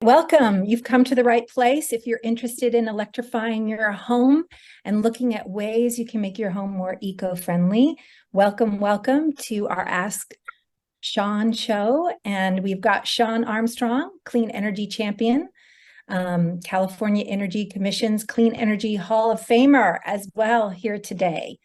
Welcome. You've come to the right place. If you're interested in electrifying your home and looking at ways you can make your home more eco-friendly, welcome to our Ask Sean show. And we've got Sean Armstrong, Clean Energy Champion, California Energy Commission's Clean Energy Hall of Famer as well here today.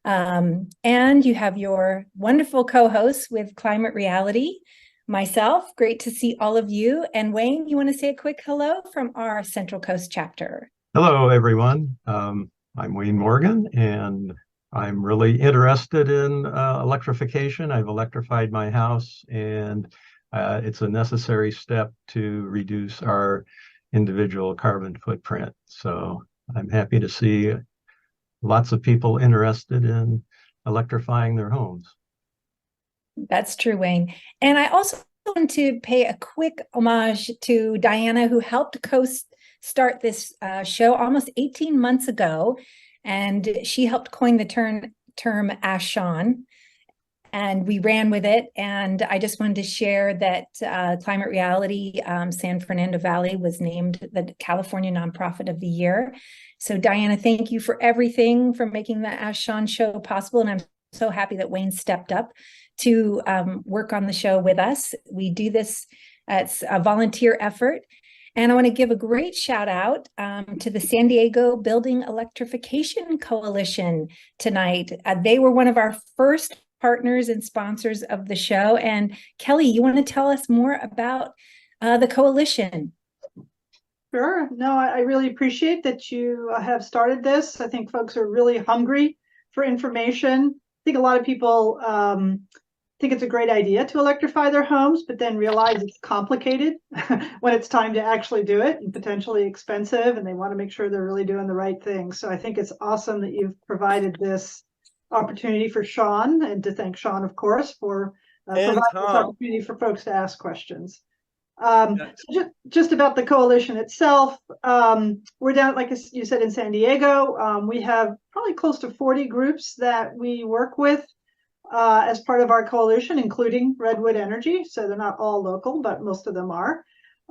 And you have your wonderful co-hosts with Climate Reality, myself. Great to see all of you. And Wayne, you want to say a quick hello from our Central Coast chapter? Hello, everyone. I'm Wayne Morgan, and I'm really interested in electrification. I've electrified my house, and it's a necessary step to reduce our individual carbon footprint. So I'm happy to see lots of people interested in electrifying their homes. That's true, Wayne. And I also want to pay a quick homage to Diana, who helped start this show almost 18 months ago. And she helped coin the term Ask Sean. And we ran with it. And I just wanted to share that Climate Reality San Fernando Valley was named the California Nonprofit of the Year. So Diana, thank you for everything, for making the Ask Sean show possible. And I'm so happy that Wayne stepped up to work on the show with us. We do this, it's a volunteer effort. And I want to give a great shout out to the San Diego Building Electrification Coalition tonight. They were one of our first partners and sponsors of the show. And Kelly, you want to tell us more about the coalition? Sure. No, I really appreciate that you have started this. I think folks are really hungry for information. I think a lot of people think it's a great idea to electrify their homes, but then realize it's complicated when it's time to actually do it and potentially expensive, and they want to make sure they're really doing the right thing. So I think it's awesome that you've provided this opportunity for Sean, and to thank Sean, of course, for providing this opportunity for folks to ask questions. So just about the coalition itself, we're down, like you said, in San Diego. We have probably close to 40 groups that we work with as part of our coalition, including Redwood Energy. So they're not all local, but most of them are.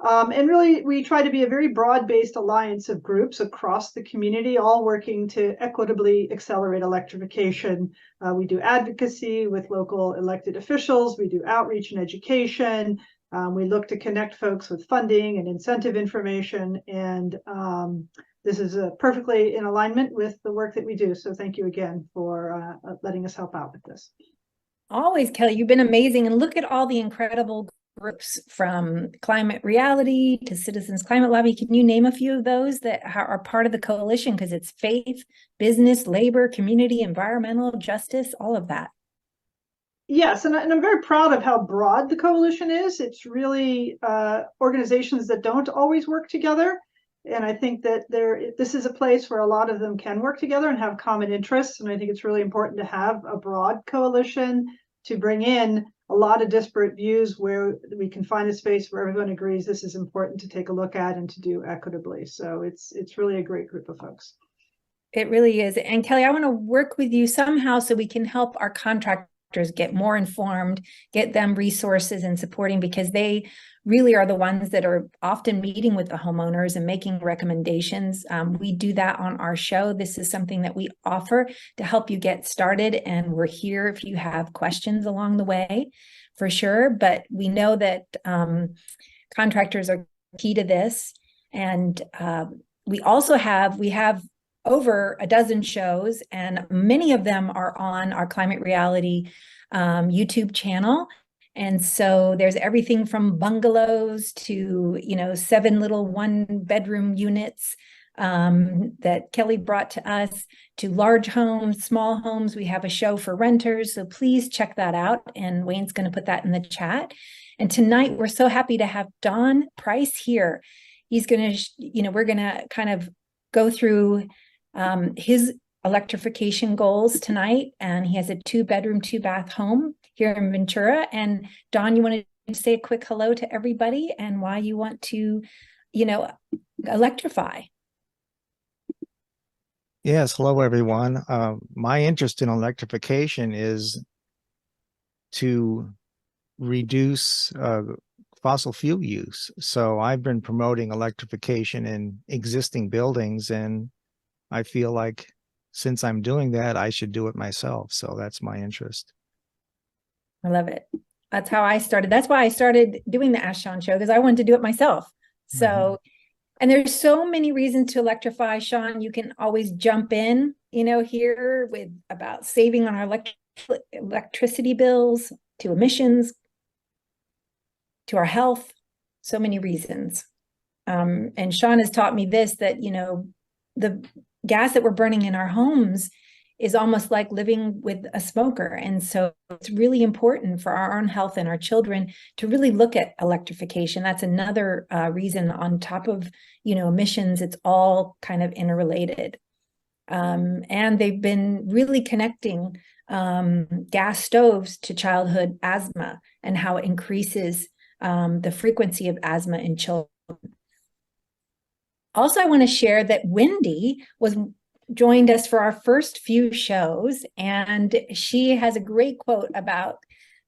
And really, we try to be a very broad-based alliance of groups across the community, all working to equitably accelerate electrification. We do advocacy with local elected officials. We do outreach and education. We look to connect folks with funding and incentive information. And this is perfectly in alignment with the work that we do. So thank you again for letting us help out with this. Always, Kelly, you've been amazing. And look at all the incredible groups, from Climate Reality to Citizens Climate Lobby. Can you name a few of those that are part of the coalition? Because it's faith, business, labor, community, environmental, justice, all of that. Yes, and I'm very proud of how broad the coalition is. It's really organizations that don't always work together. And I think that this is a place where a lot of them can work together and have common interests. And I think it's really important to have a broad coalition to bring in a lot of disparate views where we can find a space where everyone agrees this is important to take a look at and to do equitably. So it's really a great group of folks. It really is. And Kelly, I want to work with you somehow so we can help our contractors get more informed, get them resources and supporting, because they really are the ones that are often meeting with the homeowners and making recommendations. We do that on our show. This is something that we offer to help you get started. And we're here if you have questions along the way, for sure. But we know that contractors are key to this. And we have over a dozen shows, and many of them are on our Climate Reality YouTube channel. And so there's everything from bungalows to, 7 little 1-bedroom units that Kelly brought to us, to large homes, small homes. We have a show for renters. So please check that out. And Wayne's going to put that in the chat. And tonight, we're so happy to have Don Price here. He's going to, we're going to kind of go through his electrification goals tonight. And he has a 2-bedroom, 2-bath home here in Ventura. And Don, you want to say a quick hello to everybody and why you want to, electrify? Yes, hello everyone. My interest in electrification is to reduce fossil fuel use. So I've been promoting electrification in existing buildings, and I feel like since I'm doing that, I should do it myself. So that's my interest. I love it. That's how I started. That's why I started doing the Ask Sean show, because I wanted to do it myself. So, and there's so many reasons to electrify, Sean. You can always jump in, here with about saving on our electricity bills, to emissions, to our health, so many reasons. And Sean has taught me this, that, the gas that we're burning in our homes is almost like living with a smoker. And so it's really important for our own health and our children to really look at electrification. That's another reason, on top of, emissions, it's all kind of interrelated. And they've been really connecting gas stoves to childhood asthma and how it increases the frequency of asthma in children. Also, I want to share that Wendy joined us for our first few shows, and she has a great quote about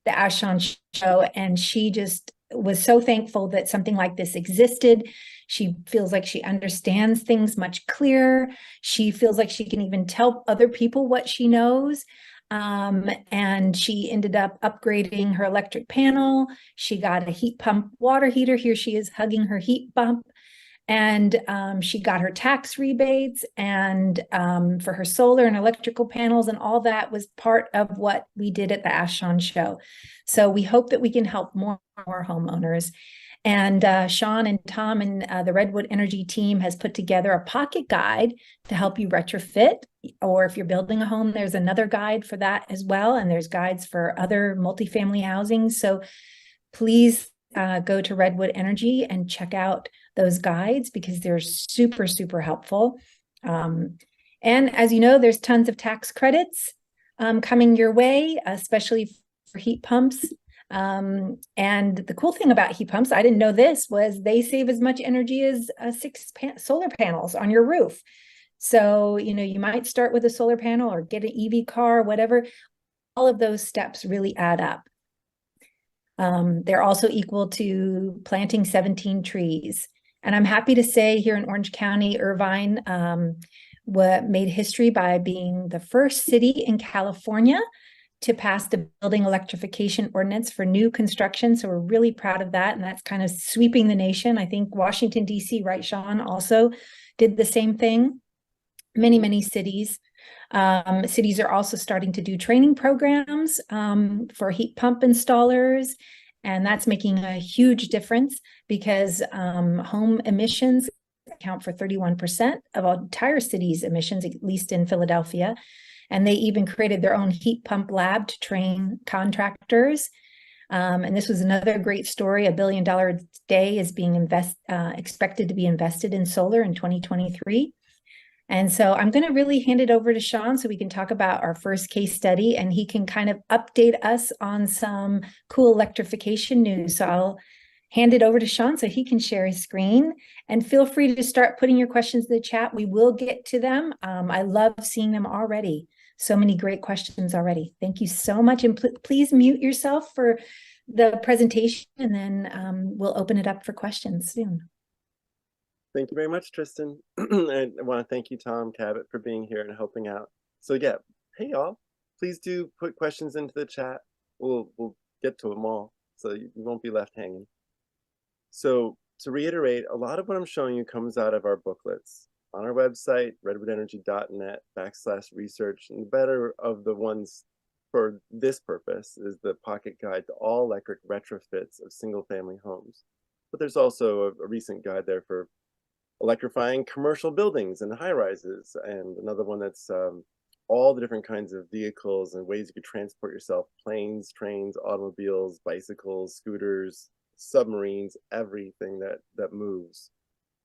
the Ask Sean show, and she just was so thankful that something like this existed. She feels like she understands things much clearer. She feels like she can even tell other people what she knows. And she ended up upgrading her electric panel. She got a heat pump water heater. Here she is hugging her heat pump. And she got her tax rebates, and for her solar and electrical panels, and all that was part of what we did at the Ask Sean show. So we hope that we can help more homeowners. And Sean and Tom and the Redwood Energy team has put together a pocket guide to help you retrofit. Or if you're building a home, there's another guide for that as well. And there's guides for other multifamily housing. So please go to Redwood Energy and check out those guides, because they're super, super helpful. And as you know, there's tons of tax credits coming your way, especially for heat pumps. And the cool thing about heat pumps, I didn't know this, was they save as much energy as 6 solar panels on your roof. So, you might start with a solar panel or get an EV car, whatever. All of those steps really add up. They're also equal to planting 17 trees. And I'm happy to say, here in Orange County, Irvine made history by being the first city in California to pass the building electrification ordinance for new construction. So we're really proud of that. And that's kind of sweeping the nation. I think Washington, D.C., right, Sean, also did the same thing. Many, many cities. Cities are also starting to do training programs for heat pump installers. And that's making a huge difference, because home emissions account for 31% of all entire city's emissions, at least in Philadelphia. And they even created their own heat pump lab to train contractors. And this was another great story. $1 billion day is being expected to be invested in solar in 2023. And so I'm going to really hand it over to Sean so we can talk about our first case study, and he can kind of update us on some cool electrification news. So I'll hand it over to Sean so he can share his screen, and feel free to start putting your questions in the chat. We will get to them. I love seeing them already. So many great questions already. Thank you so much. And please mute yourself for the presentation, and then we'll open it up for questions soon. Thank you very much, Tristan. And I want to thank you, Tom Cabot, for being here and helping out. So yeah, hey y'all, please do put questions into the chat. We'll get to them all, so you won't be left hanging. So to reiterate, a lot of what I'm showing you comes out of our booklets on our website, redwoodenergy.net/research. And the better of the ones for this purpose is the Pocket Guide to All Electric Retrofits of Single-Family Homes. But there's also a recent guide there for electrifying commercial buildings and high-rises, and another one that's all the different kinds of vehicles and ways you could transport yourself: planes, trains, automobiles, bicycles, scooters, submarines, everything that moves,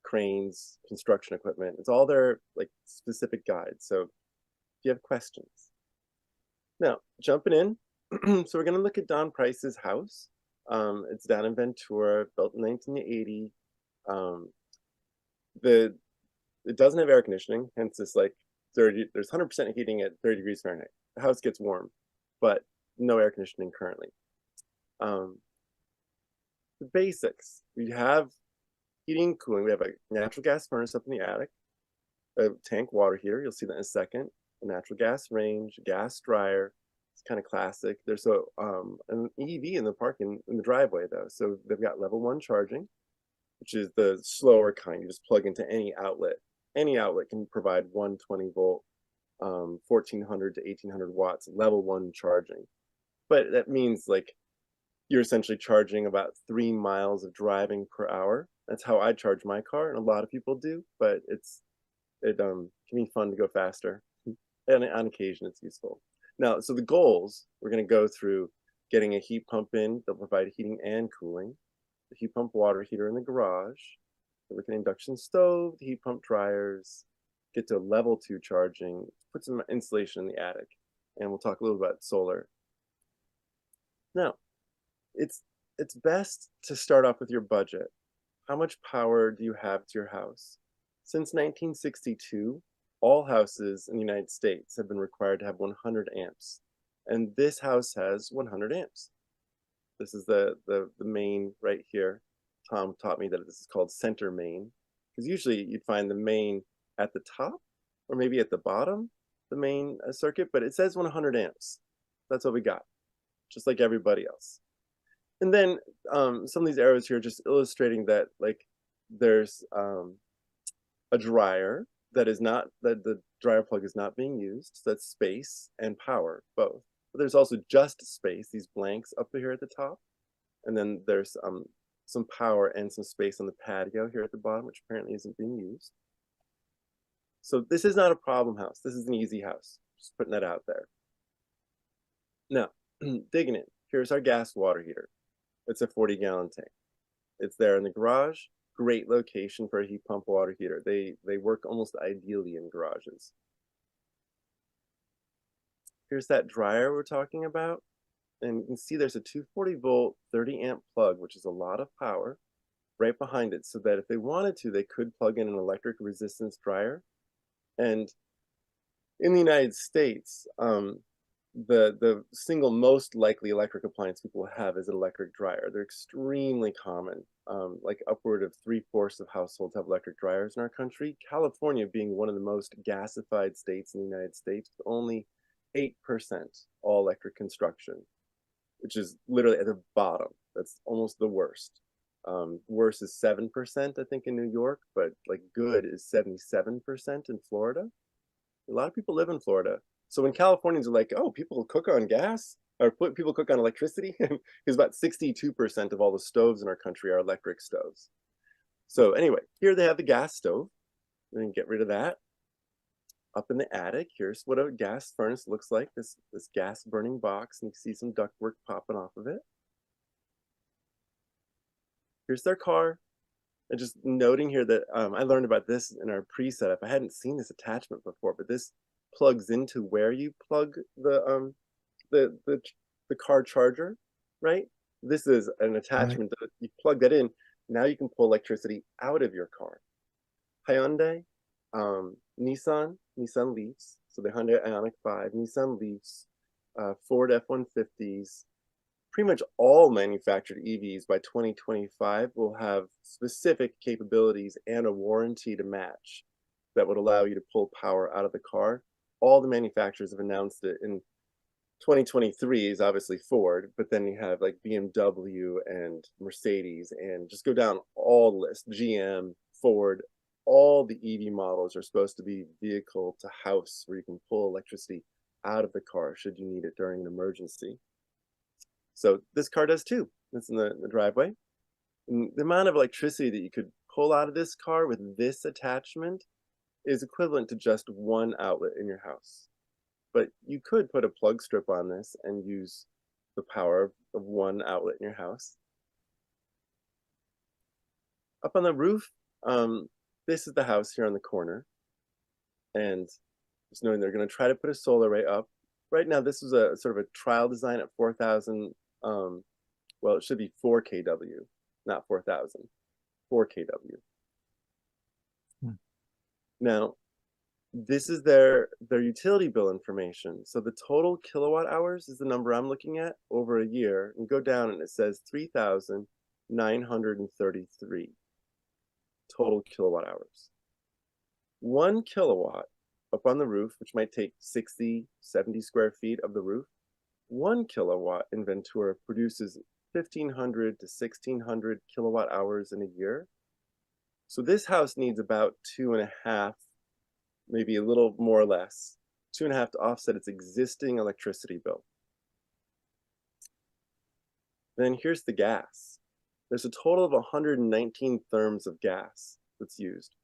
cranes, construction equipment. It's all their like specific guides. So if you have questions. Now, jumping in, so we're going to look at Don Price's house. It's down in Ventura, built in 1980. It doesn't have air conditioning, hence this like 30, there's 100% heating at 30 degrees Fahrenheit. The house gets warm, but no air conditioning currently. the basics. We have heating and cooling. We have a natural gas furnace up in the attic, a tank water heater. You'll see that in a second. A natural gas range, gas dryer. It's kind of classic. There's an EV in the parking in the driveway though. So they've got level 1 charging, which is the slower kind. You just plug into any outlet. Any outlet can provide 120-volt, 1400 to 1800 watts, level 1 charging. But that means like you're essentially charging about 3 miles of driving per hour. That's how I charge my car, and a lot of people do, but it can be fun to go faster. And on occasion, it's useful. Now, so the goals, we're going to go through getting a heat pump in. They'll provide heating and cooling. The heat pump water heater in the garage. With an induction stove, the heat pump dryers, get to level 2 charging, put some insulation in the attic, and we'll talk a little about solar. Now, it's best to start off with your budget. How much power do you have to your house? Since 1962, all houses in the United States have been required to have 100 amps, and this house has 100 amps. This is the main right here. Tom taught me that this is called center main, because usually you'd find the main at the top or maybe at the bottom, the main circuit, but it says 100 amps. That's what we got, just like everybody else. And then some of these arrows here just illustrating that like there's a dryer that the dryer plug is not being used. So that's space and power, both. But there's also just space, these blanks up here at the top. And then there's some power and some space on the patio here at the bottom, which apparently isn't being used. So this is not a problem house. This is an easy house. Just putting that out there. Now, digging in, here's our gas water heater. It's a 40-gallon tank. It's there in the garage. Great location for a heat pump water heater. They work almost ideally in garages. Here's that dryer we're talking about. And you can see there's a 240-volt, 30-amp plug, which is a lot of power, right behind it, so that if they wanted to, they could plug in an electric resistance dryer. And in the United States, the single most likely electric appliance people have is an electric dryer. They're extremely common. Like upward of 3/4 of households have electric dryers in our country. California being one of the most gasified states in the United States, with only 8% all electric construction, which is literally at the bottom. That's almost the worst. Worse is 7%, I think, in New York, but like good is 77% in Florida. A lot of people live in Florida. So when Californians are like, oh, people cook on gas, or people cook on electricity, because about 62% of all the stoves in our country are electric stoves. So anyway, here they have the gas stove. We're gonna get rid of that. Up in the attic, here's what a gas furnace looks like, this gas burning box, and you can see some ductwork popping off of it. Here's their car. And just noting here that I learned about this in our pre-setup. I hadn't seen this attachment before, but this plugs into where you plug the car charger, right? This is an attachment that you plug that in. Now you can pull electricity out of your car. Hyundai, Nissan Leafs, so the Hyundai Ioniq 5, Nissan Leafs, Ford F-150s, pretty much all manufactured EVs by 2025 will have specific capabilities and a warranty to match that would allow you to pull power out of the car. All the manufacturers have announced it. In 2023 is obviously Ford, but then you have like BMW and Mercedes, and just go down all the list, GM, Ford. All the EV models are supposed to be vehicle to house, where you can pull electricity out of the car should you need it during an emergency. So this car does too. It's in the driveway. And the amount of electricity that you could pull out of this car with this attachment is equivalent to just one outlet in your house. But you could put a plug strip on this and use the power of one outlet in your house. Up on the roof, this is the house here on the corner. And just knowing they're going to try to put a solar array up. Right now, this is a sort of a trial design at 4,000. Well, it should be 4 kW, not 4,000. 4 kW. Now, this is their utility bill information. So the total kilowatt hours is the number I'm looking at over a year. And go down and it says $3,999 933 total kilowatt hours. 1 kilowatt up on the roof, which might take 60, 70 square feet of the roof, 1 kilowatt in Ventura produces 1,500 to 1,600 kilowatt hours in a year. So this house needs about 2.5, maybe a little more or less, 2.5 to offset its existing electricity bill. Then here's the gas. There's a total of 119 therms of gas that's used.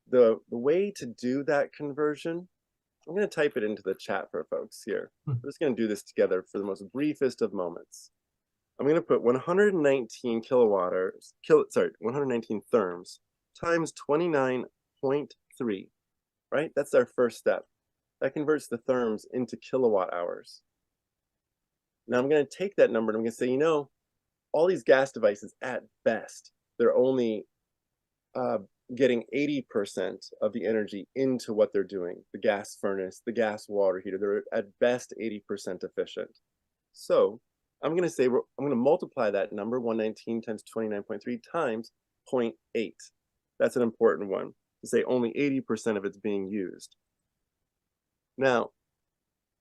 The way to do that conversion, I'm going to type it into the chat for folks here. We're just going to do this together for the most briefest of moments. I'm going to put 119 119 therms times 29.3, right? That's our first step. That converts the therms into kilowatt hours. Now I'm going to take that number and I'm going to say, you know, all these gas devices at best, they're only getting 80% of the energy into what they're doing. The gas furnace, the gas water heater, they're at best 80% efficient. So I'm going to say, I'm going to multiply that number, 119 times 29.3 times 0.8. That's an important one, to say only 80% of it's being used. Now,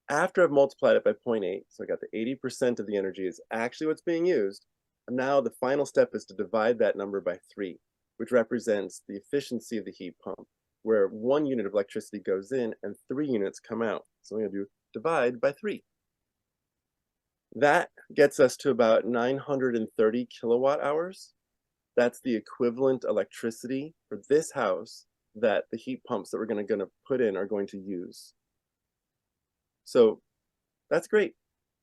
after I've multiplied it by 0.8, so I got the 80% of the energy is actually what's being used, and now the final step is to divide that number by 3, which represents the efficiency of the heat pump, where 1 unit of electricity goes in and 3 units come out. So I'm going to do divide by 3. That gets us to about 930 kilowatt hours. That's the equivalent electricity for this house that the heat pumps that we're going to put in are going to use. So that's great.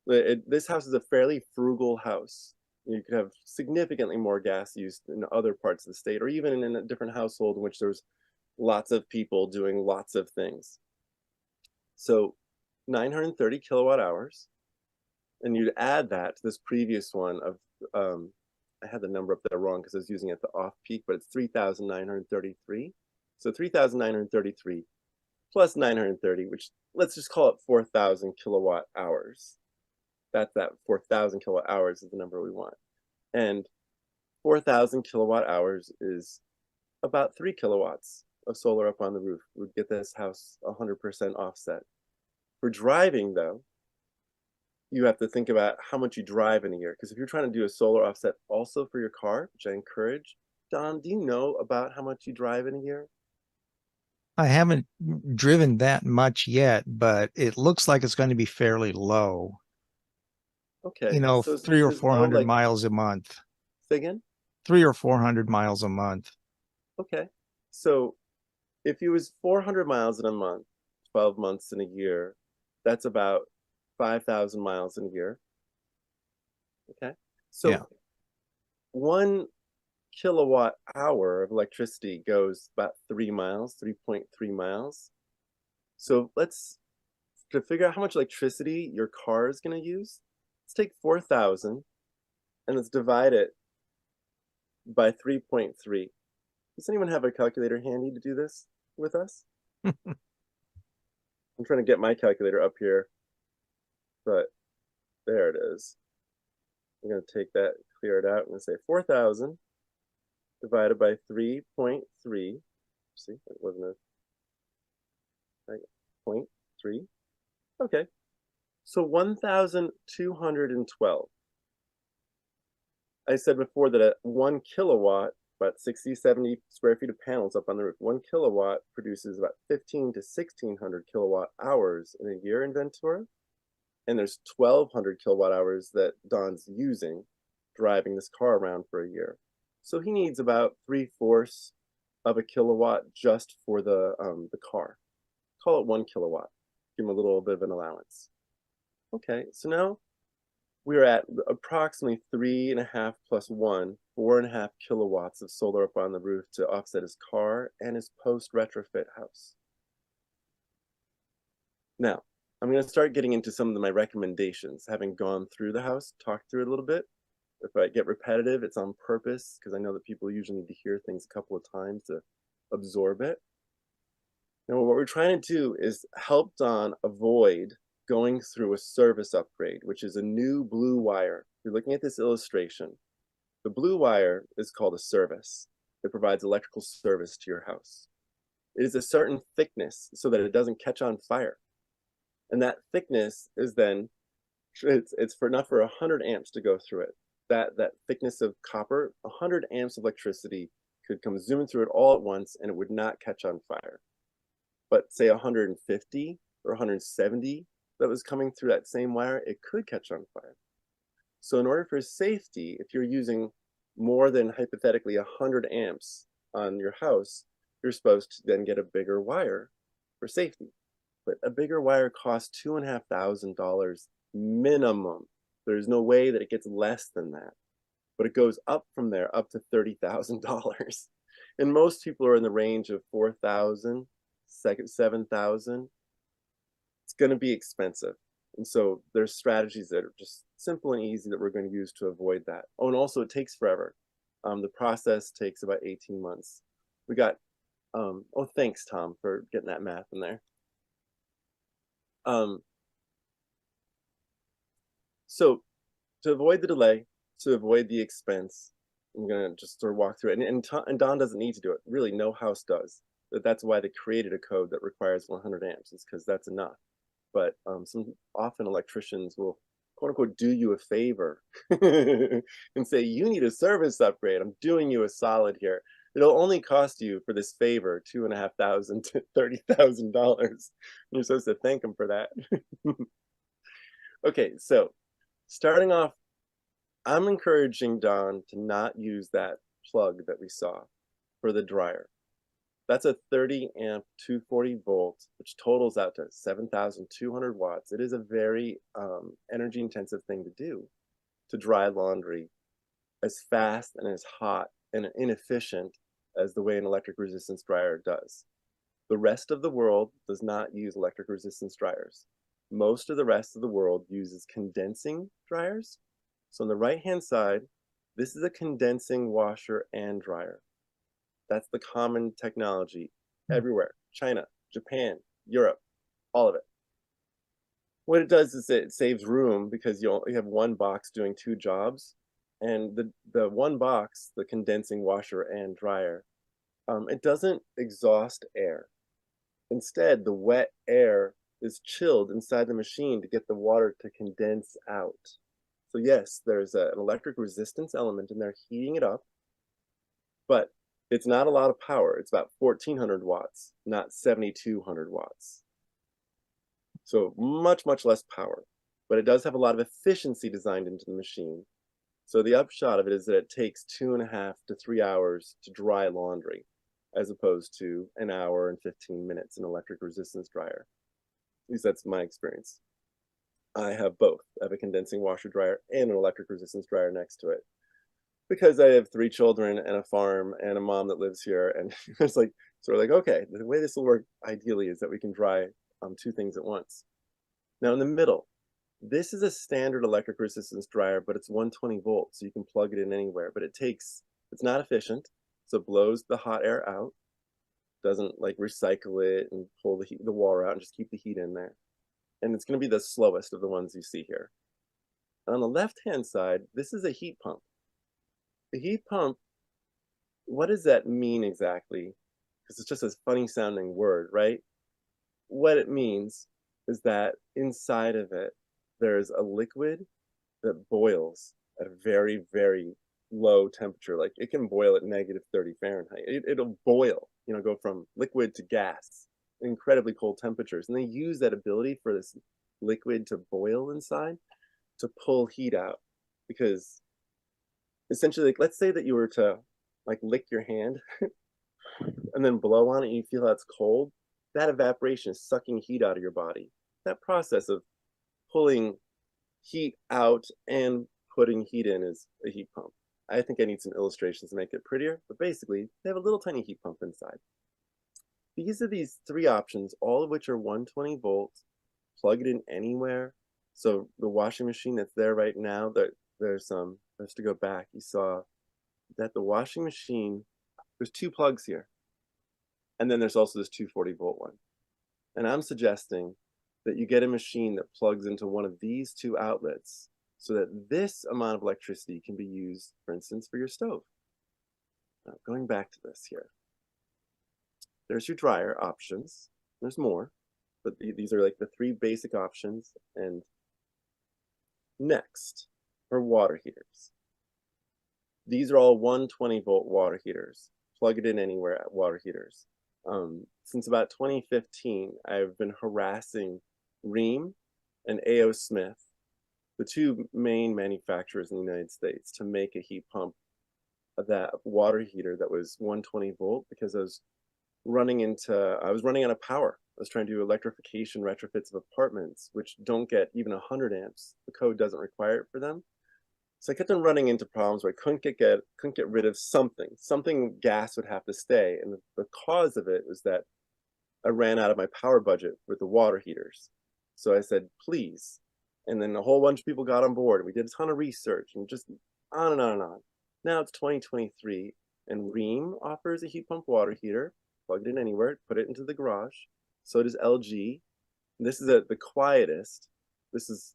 This house is a fairly frugal house. You could have significantly more gas used in other parts of the state, or even in a different household in which there's lots of people doing lots of things. So 930 kilowatt hours, and you'd add that to this previous one of, I had the number up there wrong because I was using it at the off peak, but it's 3,933. So 3,933 plus 930, which let's just call it 4,000 kilowatt hours. That 4,000 kilowatt hours is the number we want. And 4,000 kilowatt hours is about 3 kilowatts of solar up on the roof. Would get this house 100% offset. For driving though, you have to think about how much you drive in a year. Because if you're trying to do a solar offset also for your car, which I encourage, Don, do you know about how much you drive in a year? I haven't driven that much yet, but it looks like it's going to be fairly low. Okay. You know, so 300 or is low 400 like, miles a month. say again? 300 or 400 miles a month. Okay. So if you was 400 miles in a month, 12 months in a year, that's about 5,000 miles in a year. Okay. So Yeah. 1 kilowatt hour of electricity goes about 3 miles, 3.3 miles. So to figure out how much electricity your car is going to use, let's take 4,000 and let's divide it by 3.3. Does anyone have a calculator handy to do this with us? I'm trying to get my calculator up here, but there it is. I'm going to take that, clear it out, and say 4,000 divided by 3.3. See, it wasn't a 0.3. Okay, so 1,212. I said before that at 1 kilowatt, about 60, 70 square feet of panels up on the roof, 1 kilowatt produces about 1,500 to 1,600 kilowatt hours in a year in Ventura. And there's 1,200 kilowatt hours that Don's using driving this car around for a year. So he needs about 3/4 of a kilowatt just for the car. Call it 1 kilowatt. Give him a little bit of an allowance. Okay, so now we're at approximately 3.5 plus 1, 4.5 kilowatts of solar up on the roof to offset his car and his post-retrofit house. Now, I'm going to start getting into some of my recommendations, having gone through the house, talked through it a little bit. If I get repetitive, it's on purpose, because I know that people usually need to hear things a couple of times to absorb it. Now, what we're trying to do is help Don avoid going through a service upgrade, which is a new blue wire. You're looking at this illustration. The blue wire is called a service. It provides electrical service to your house. It is a certain thickness so that it doesn't catch on fire. And that thickness is then, it's for enough for 100 amps to go through it. That thickness of copper, 100 amps of electricity could come zooming through it all at once and it would not catch on fire. But say 150 or 170 that was coming through that same wire, it could catch on fire. So in order for safety, if you're using more than hypothetically 100 amps on your house, you're supposed to then get a bigger wire for safety. But a bigger wire costs $2,500 minimum. There's no way that it gets less than that. But it goes up from there, up to $30,000. And most people are in the range of $4,000, $7,000. It's going to be expensive. And so there's strategies that are just simple and easy that we're going to use to avoid that. Oh, and also it takes forever. The process takes about 18 months. We got, oh, thanks, Tom, for getting that math in there. So to avoid the delay, to avoid the expense, I'm going to just sort of walk through it. And Don doesn't need to do it. Really, no house does. That's why they created a code that requires 100 amps, is because that's enough. But often electricians will, quote unquote, do you a favor and say, you need a service upgrade. I'm doing you a solid here. It'll only cost you for this favor $2,500 to $30,000. You're supposed to thank them for that. Okay, so starting off, I'm encouraging Don to not use that plug that we saw for the dryer. That's a 30 amp 240 volt, which totals out to 7,200 watts. It is a very energy intensive thing to do, to dry laundry as fast and as hot and inefficient as the way an electric resistance dryer does. The rest of the world does not use electric resistance dryers. Most of the rest of the world uses condensing dryers. So on the right-hand side, this is a condensing washer and dryer. That's the common technology everywhere. China, Japan, Europe, all of it. What it does is it saves room because you have one box doing two jobs. And the one box, the condensing washer and dryer, it doesn't exhaust air. Instead, the wet air is chilled inside the machine to get the water to condense out. So yes, there's an electric resistance element in there heating it up, but it's not a lot of power. It's about 1,400 watts, not 7,200 watts. So much, much less power, but it does have a lot of efficiency designed into the machine. So the upshot of it is that it takes 2.5 to 3 hours to dry laundry, as opposed to an hour and 15 minutes in electric resistance dryer. At least that's my experience. I have both. I have a condensing washer dryer and an electric resistance dryer next to it, because I have 3 children and a farm and a mom that lives here. And it's like, sort of like, okay, the way this will work ideally is that we can dry 2 things at once. Now in the middle, this is a standard electric resistance dryer, but it's 120 volts, so you can plug it in anywhere, but it's not efficient. So it blows the hot air out, doesn't like recycle it and pull the water out and just keep the heat in there. And it's going to be the slowest of the ones you see here. And on the left-hand side, this is a heat pump. The heat pump, what does that mean exactly? Because it's just a funny sounding word, right? What it means is that inside of it, there's a liquid that boils at a very, very low temperature. Like it can boil at -30 Fahrenheit. It'll boil, go from liquid to gas, incredibly cold temperatures. And they use that ability for this liquid to boil inside to pull heat out. Because essentially, like, let's say that you were to like lick your hand and then blow on it and you feel how it's cold. That evaporation is sucking heat out of your body. That process of pulling heat out and putting heat in is a heat pump. I think I need some illustrations to make it prettier, but basically they have a little tiny heat pump inside. These are these 3 options, all of which are 120 volts, plug it in anywhere. So the washing machine that's there right now, there's to go back, you saw that the washing machine, there's 2 plugs here. And then there's also this 240 volt one. And I'm suggesting that you get a machine that plugs into one of these 2 outlets so that this amount of electricity can be used, for instance, for your stove. Now, going back to this here. There's your dryer options. There's more, but these are like the 3 basic options. And next are water heaters. These are all 120-volt water heaters. Plug it in anywhere at water heaters. Since about 2015, I've been harassing Rheem and A.O. Smith, the 2 main manufacturers in the United States, to make a heat pump, that water heater that was 120 volt, because I was running out of power. I was trying to do electrification retrofits of apartments, which don't get even 100 amps. The code doesn't require it for them. So I kept on running into problems where I couldn't get rid of something gas would have to stay. And the cause of it was that I ran out of my power budget with the water heaters. So I said, please. And then a whole bunch of people got on board. We did a ton of research and just on and on and on. Now it's 2023 and Rheem offers a heat pump water heater. Plug it in anywhere, put it into the garage. So does LG. This is the quietest. This is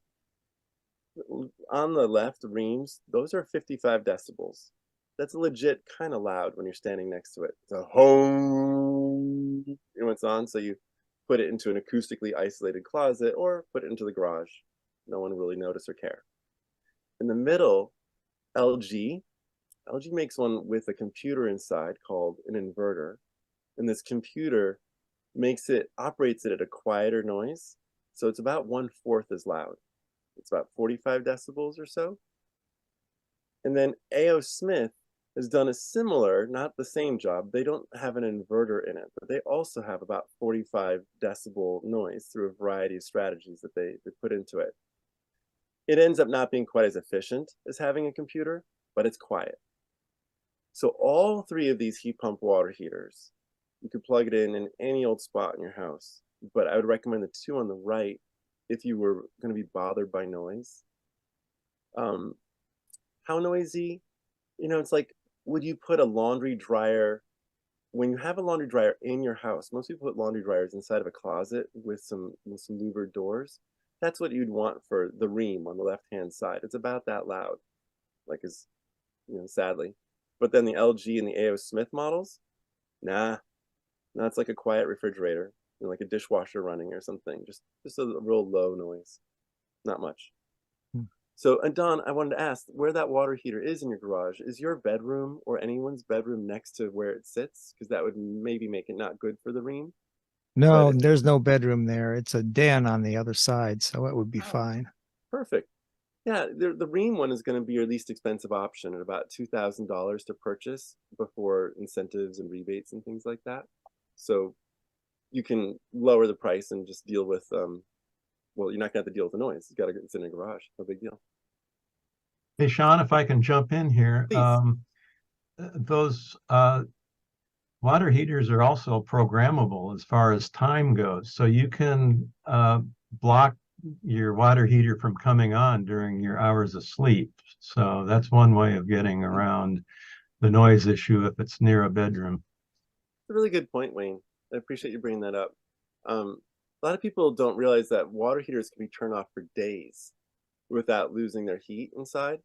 on the left, Rheem's. Those are 55 decibels. That's legit kind of loud when you're standing next to it. It's a home. You know what's on, so you put it into an acoustically isolated closet or put it into the garage. No one will really notice or care. In the middle, LG. LG makes one with a computer inside called an inverter. And this computer operates it at a quieter noise. So it's about 1/4 as loud. It's about 45 decibels or so. And then A.O. Smith has done a similar, not the same job. They don't have an inverter in it, but they also have about 45 decibel noise through a variety of strategies that they put into it. It ends up not being quite as efficient as having a computer, but it's quiet. So all 3 of these heat pump water heaters, you could plug it in any old spot in your house, but I would recommend the 2 on the right if you were going to be bothered by noise. How noisy? You know, it's like, would you put a laundry dryer, when you have a laundry dryer in your house, most people put laundry dryers inside of a closet with some louvered doors. That's what you'd want for the Rheem on the left-hand side. It's about that loud, like, sadly. But then the LG and the A.O. Smith models, nah, it's like a quiet refrigerator, like a dishwasher running or something. Just a real low noise, not much. So, and Don, I wanted to ask, where that water heater is in your garage, is your bedroom or anyone's bedroom next to where it sits? Because that would maybe make it not good for the Rheem. No, there's no bedroom there. It's a den on the other side, so it would be fine. Perfect. Yeah, the Rheem one is going to be your least expensive option at about $2,000 to purchase before incentives and rebates and things like that. So you can lower the price and just deal with, well, you're not going to have to deal with the noise. It's in a garage. No big deal. Hey, Sean, if I can jump in here. Please. Those water heaters are also programmable as far as time goes. So you can block your water heater from coming on during your hours of sleep. So that's one way of getting around the noise issue if it's near a bedroom. It's a really good point, Wayne. I appreciate you bringing that up. A lot of people don't realize that water heaters can be turned off for days without losing their heat inside.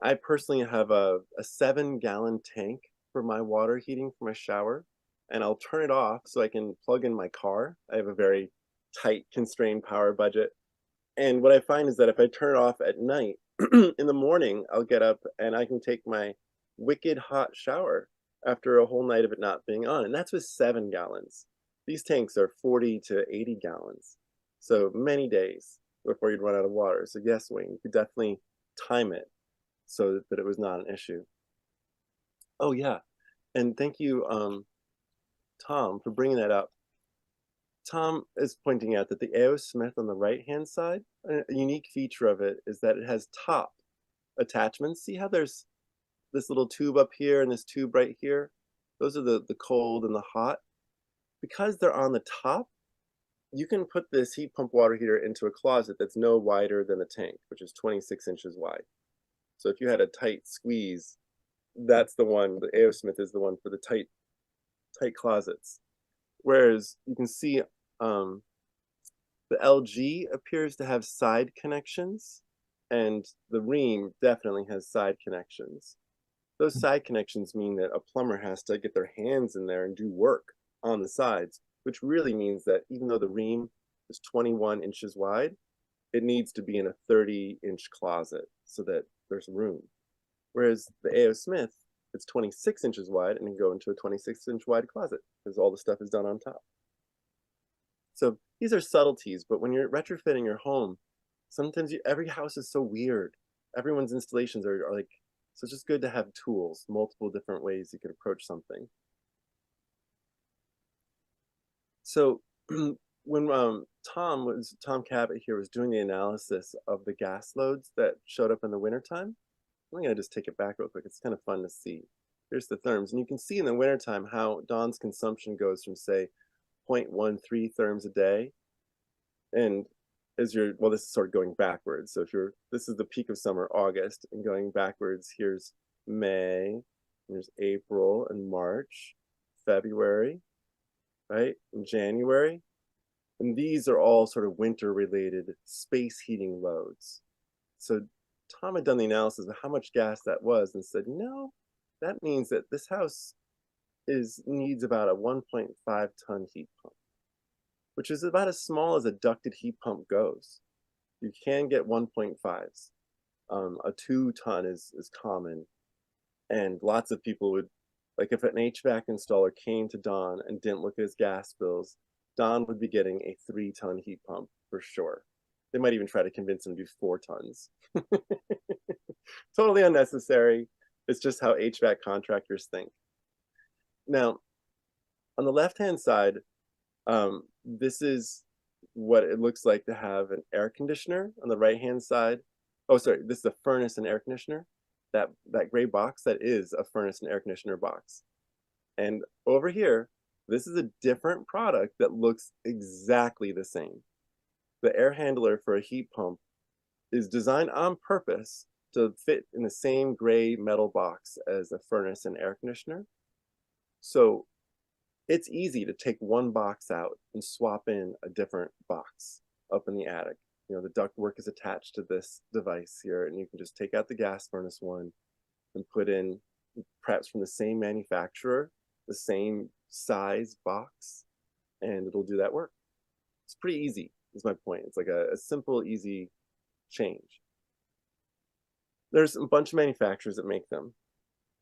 I personally have a 7-gallon tank for my water heating for my shower, and I'll turn it off so I can plug in my car. I have a very tight, constrained power budget. And what I find is that if I turn it off at night, in the morning, I'll get up and I can take my wicked hot shower after a whole night of it not being on. And that's with 7 gallons. These tanks are 40 to 80 gallons. So many days before you'd run out of water. So yes, Wayne, you could definitely time it so that it was not an issue. Oh yeah, and thank you, Tom, for bringing that up. Tom is pointing out that the A.O. Smith on the right-hand side, a unique feature of it is that it has top attachments. See how there's this little tube up here and this tube right here? Those are the cold and the hot. Because they're on the top, you can put this heat pump water heater into a closet that's no wider than the tank, which is 26 inches wide. So if you had a tight squeeze, that's the one, the A.O. Smith is the one for the tight closets. Whereas you can see the LG appears to have side connections, And the ream definitely has side connections. Those side connections mean that a plumber has to get their hands in there and do work on the sides, which really means that even though the ream is 21 inches wide, it needs to be in a 30-inch closet so that there's room. Whereas the A.O. Smith, it's 26 inches wide and can go into a 26-inch wide closet because all the stuff is done on top. So these are subtleties, but when you're retrofitting your home, sometimes every house is so weird. Everyone's installations are like, so it's just good to have tools, multiple different ways you could approach something. So when Tom Cabot here was doing the analysis of the gas loads that showed up in the wintertime, I'm gonna just take it back real quick. It's kind of fun to see. Here's the therms, and you can see in the wintertime how Dawn's consumption goes from say 0.13 therms a day, and as you're, well, this is sort of going backwards. So if you're, this is the peak of summer, August, and going backwards, here's May, there's April and March, February, right, and January. And these are all sort of winter related space heating loads. So Tom had done the analysis of how much gas that was and said, no, that means that this house needs about a 1.5 ton heat pump, which is about as small as a ducted heat pump goes. You can get 1.5s. A 2 ton is common. And lots of people would, like if an HVAC installer came to Don and didn't look at his gas bills, Don would be getting a 3 ton heat pump for sure. They might even try to convince him to do 4 tons. Totally unnecessary. It's just how HVAC contractors think. Now, on the left-hand side, this is what it looks like to have an air conditioner. On the right-hand side, oh, sorry, this is a furnace and air conditioner. That gray box, that is a furnace and air conditioner box. And over here, this is a different product that looks exactly the same. The air handler for a heat pump is designed on purpose to fit in the same gray metal box as a furnace and air conditioner. So it's easy to take one box out and swap in a different box up in the attic. You know, the ductwork is attached to this device here, and you can just take out the gas furnace one and put in, perhaps from the same manufacturer, the same size box, and it'll do that work. It's pretty easy, is my point. It's like a simple, easy change. There's a bunch of manufacturers that make them.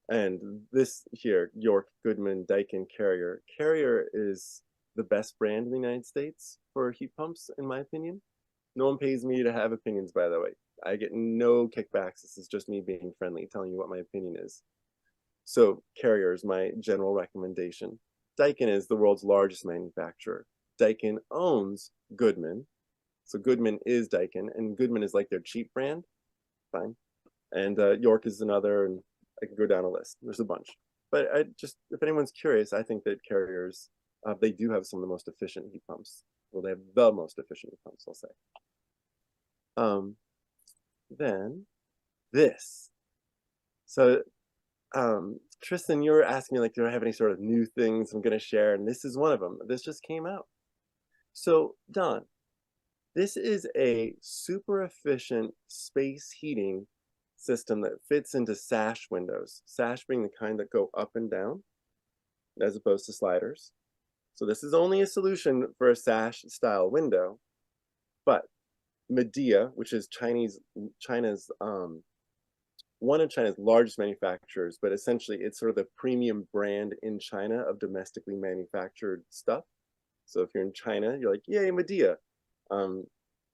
And this here, York, Goodman, Daikin, Carrier. Carrier is the best brand in the United States for heat pumps, in my opinion. No one pays me to have opinions, by the way. I get no kickbacks. This is just me being friendly, telling you what my opinion is. So Carrier is my general recommendation. Daikin is the world's largest manufacturer. Daikin owns Goodman. So Goodman is Daikin, and Goodman is like their cheap brand. Fine. And York is another, and I can go down a list. There's a bunch. But I just, if anyone's curious, I think that Carriers, they do have some of the most efficient heat pumps. Well, they have the most efficient heat pumps, I'll say. Then this. So Tristan, you were asking me, like, do I have any sort of new things I'm going to share? And this is one of them. This just came out. So Don, this is a super efficient space heating system that fits into sash windows. Sash being the kind that go up and down as opposed to sliders. So this is only a solution for a sash style window, but Midea, which is China's one of China's largest manufacturers, but essentially it's sort of the premium brand in China of domestically manufactured stuff. So if you're in China, you're like, yay, Midea.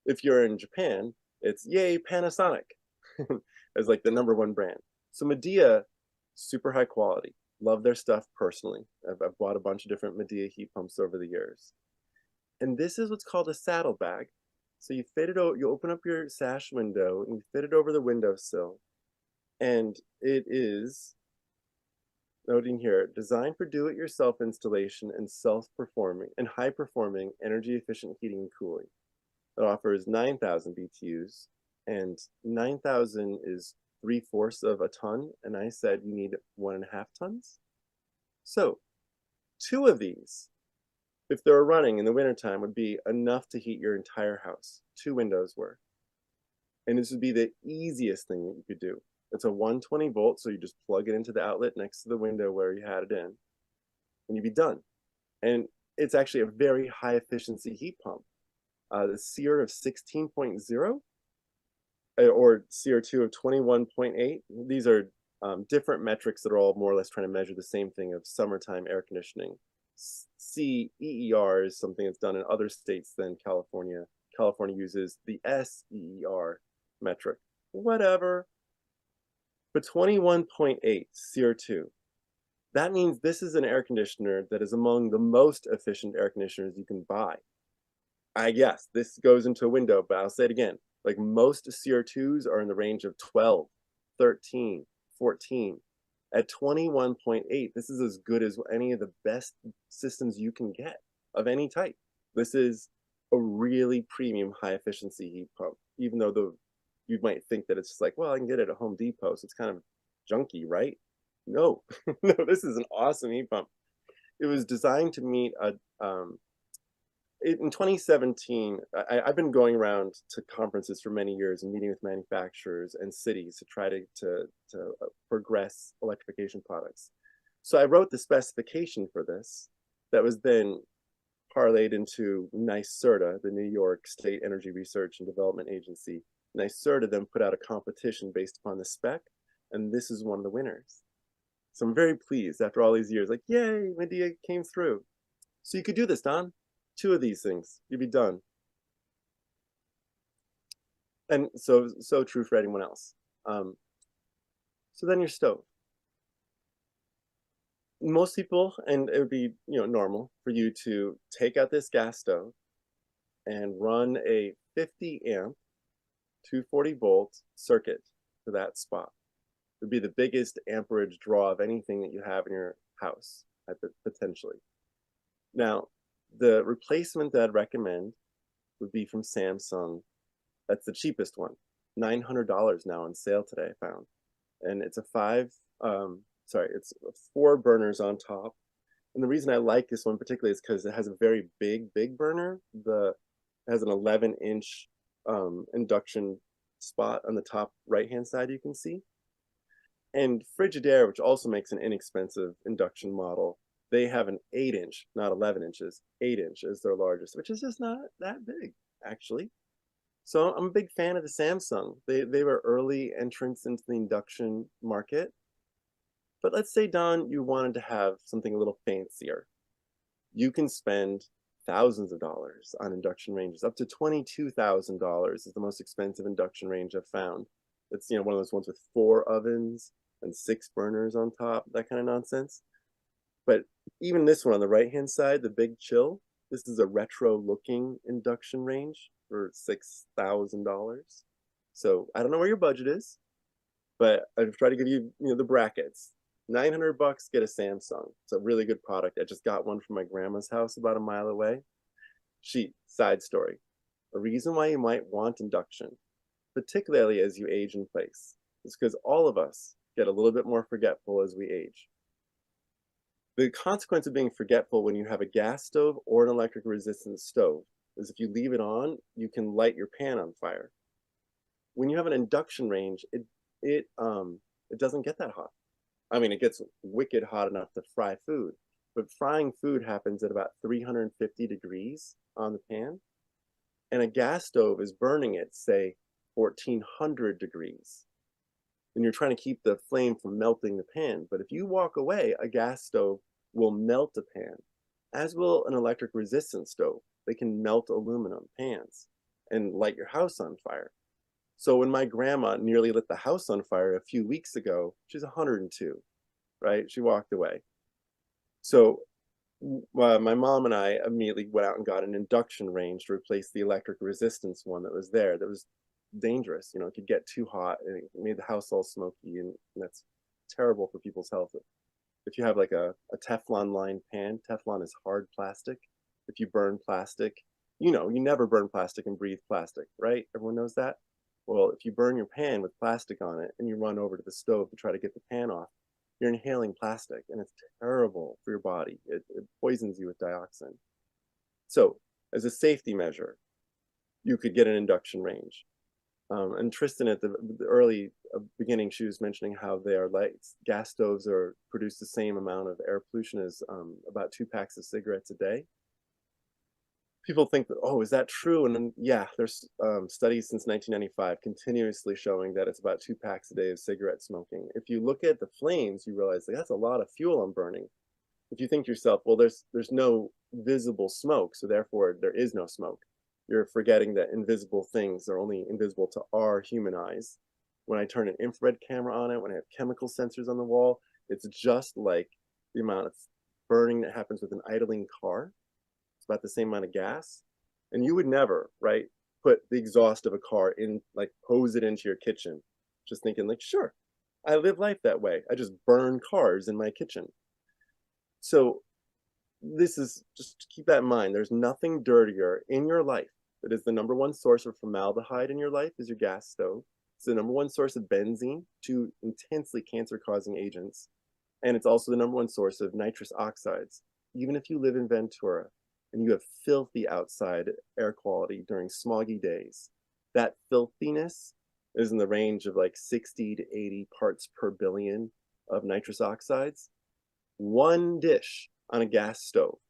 If you're in Japan, it's yay, Panasonic. As like the #1 brand. So Midea, super high quality. Love their stuff personally. I've bought a bunch of different Midea heat pumps over the years. And this is what's called a saddle bag. So you fit it over, you open up your sash window and you fit it over the windowsill. And it is, noting here, designed for do-it-yourself installation and self-performing and high-performing energy-efficient heating and cooling. It offers 9,000 BTUs, and 9,000 is 3/4 of a ton, and I said you need 1.5 tons. So 2 of these, if they were running in the wintertime, would be enough to heat your entire house. 2 windows worth. And this would be the easiest thing that you could do. It's a 120 volt, so you just plug it into the outlet next to the window where you had it in, and you'd be done. And it's actually a very high efficiency heat pump. The SEER of 16.0 or SEER2 of 21.8. These are different metrics that are all more or less trying to measure the same thing of summertime air conditioning. CEER is something that's done in other states than California. California uses the SEER metric. Whatever. But 21.8 SEER2. That means this is an air conditioner that is among the most efficient air conditioners you can buy. I guess this goes into a window, but I'll say it again. Like most SEER2s are in the range of 12, 13, 14. At 21.8, this is as good as any of the best systems you can get of any type. This is a really premium high efficiency heat pump, even though you might think that it's just like, well, I can get it at Home Depot, so it's kind of junky, right? No, no, this is an awesome heat pump. It was designed to meet in 2017, I've been going around to conferences for many years and meeting with manufacturers and cities to try to progress electrification products. So I wrote the specification for this that was then parlayed into NYSERDA, the New York State Energy Research and Development Agency. NYSERDA then put out a competition based upon the spec, and this is one of the winners. So I'm very pleased after all these years, like, yay, my idea came through. So you could do this, Don. 2 of these things, you'd be done. And so true for anyone else. So then your stove. Most people, and it would be normal for you to take out this gas stove and run a 50 amp, 240 volt circuit to that spot. It would be the biggest amperage draw of anything that you have in your house, potentially. Now, the replacement that I'd recommend would be from Samsung. That's the cheapest one. $900 now on sale today, I found. And it's it's 4 burners on top. And the reason I like this one particularly is because it has a very big burner. It has an 11-inch induction spot on the top right-hand side you can see. And Frigidaire, which also makes an inexpensive induction model, they have an 8-inch, not 11 inches, 8-inch is their largest, which is just not that big, actually. So I'm a big fan of the Samsung. They were early entrants into the induction market. But let's say, Don, you wanted to have something a little fancier. You can spend thousands of dollars on induction ranges. Up to $22,000 is the most expensive induction range I've found. It's one of those ones with 4 ovens and 6 burners on top, that kind of nonsense. But even this one on the right-hand side, the Big Chill, this is a retro-looking induction range for $6,000. So I don't know where your budget is, but I've tried to give you, the brackets. $900, get a Samsung. It's a really good product. I just got one from my grandma's house about a mile away. Side story. A reason why you might want induction, particularly as you age in place, is because all of us get a little bit more forgetful as we age. The consequence of being forgetful when you have a gas stove or an electric resistant stove is if you leave it on, you can light your pan on fire. When you have an induction range, it doesn't get that hot. I mean, it gets wicked hot enough to fry food, but frying food happens at about 350 degrees on the pan, and a gas stove is burning at, say, 1400 degrees. And you're trying to keep the flame from melting the pan. But if you walk away, a gas stove will melt a pan, as will an electric resistant stove. They can melt aluminum pans and light your house on fire. So when my grandma nearly lit the house on fire a few weeks ago, she's 102, right? She walked away. So my mom and I immediately went out and got an induction range to replace the electric resistance one that was there. That was dangerous. It could get too hot and it made the house all smoky, and that's terrible for people's health. If you have like a Teflon lined pan, Teflon is hard plastic. If you burn plastic, you never burn plastic and breathe plastic, right? Everyone knows that. Well, if you burn your pan with plastic on it and you run over to the stove to try to get the pan off, you're inhaling plastic, and it's terrible for your body. It poisons you with dioxin. So as a safety measure, you could get an induction range. And Tristan, at the early beginning, she was mentioning how they are like gas stoves produce the same amount of air pollution as about 2 packs of cigarettes a day. People think that, oh, is that true? And then, yeah, there's studies since 1995 continuously showing that it's about 2 packs a day of cigarette smoking. If you look at the flames, you realize like, that's a lot of fuel I'm burning. If you think to yourself, well, there's no visible smoke, so therefore there is no smoke. You're forgetting that invisible things are only invisible to our human eyes. When I turn an infrared camera on it, when I have chemical sensors on the wall, it's just like the amount of burning that happens with an idling car. It's about the same amount of gas. And you would never, right, put the exhaust of a car in, like hose it into your kitchen, just thinking like, sure, I live life that way. I just burn cars in my kitchen. So this is, just keep that in mind. There's nothing dirtier in your life. That is the #1 source of formaldehyde in your life is your gas stove. It's the #1 source of benzene, 2 intensely cancer-causing agents. And it's also the #1 source of nitrous oxides. Even if you live in Ventura and you have filthy outside air quality during smoggy days, that filthiness is in the range of like 60 to 80 parts per billion of nitrous oxides. One dish on a gas stove,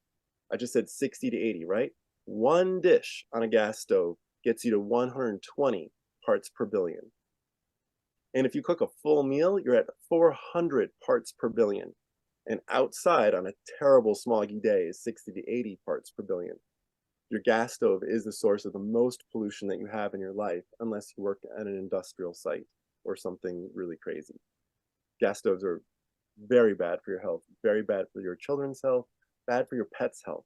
I just said 60 to 80, right? One dish on a gas stove gets you to 120 parts per billion. And if you cook a full meal, you're at 400 parts per billion. And outside on a terrible smoggy day is 60 to 80 parts per billion. Your gas stove is the source of the most pollution that you have in your life, unless you work at an industrial site or something really crazy. Gas stoves are very bad for your health, very bad for your children's health, bad for your pet's health.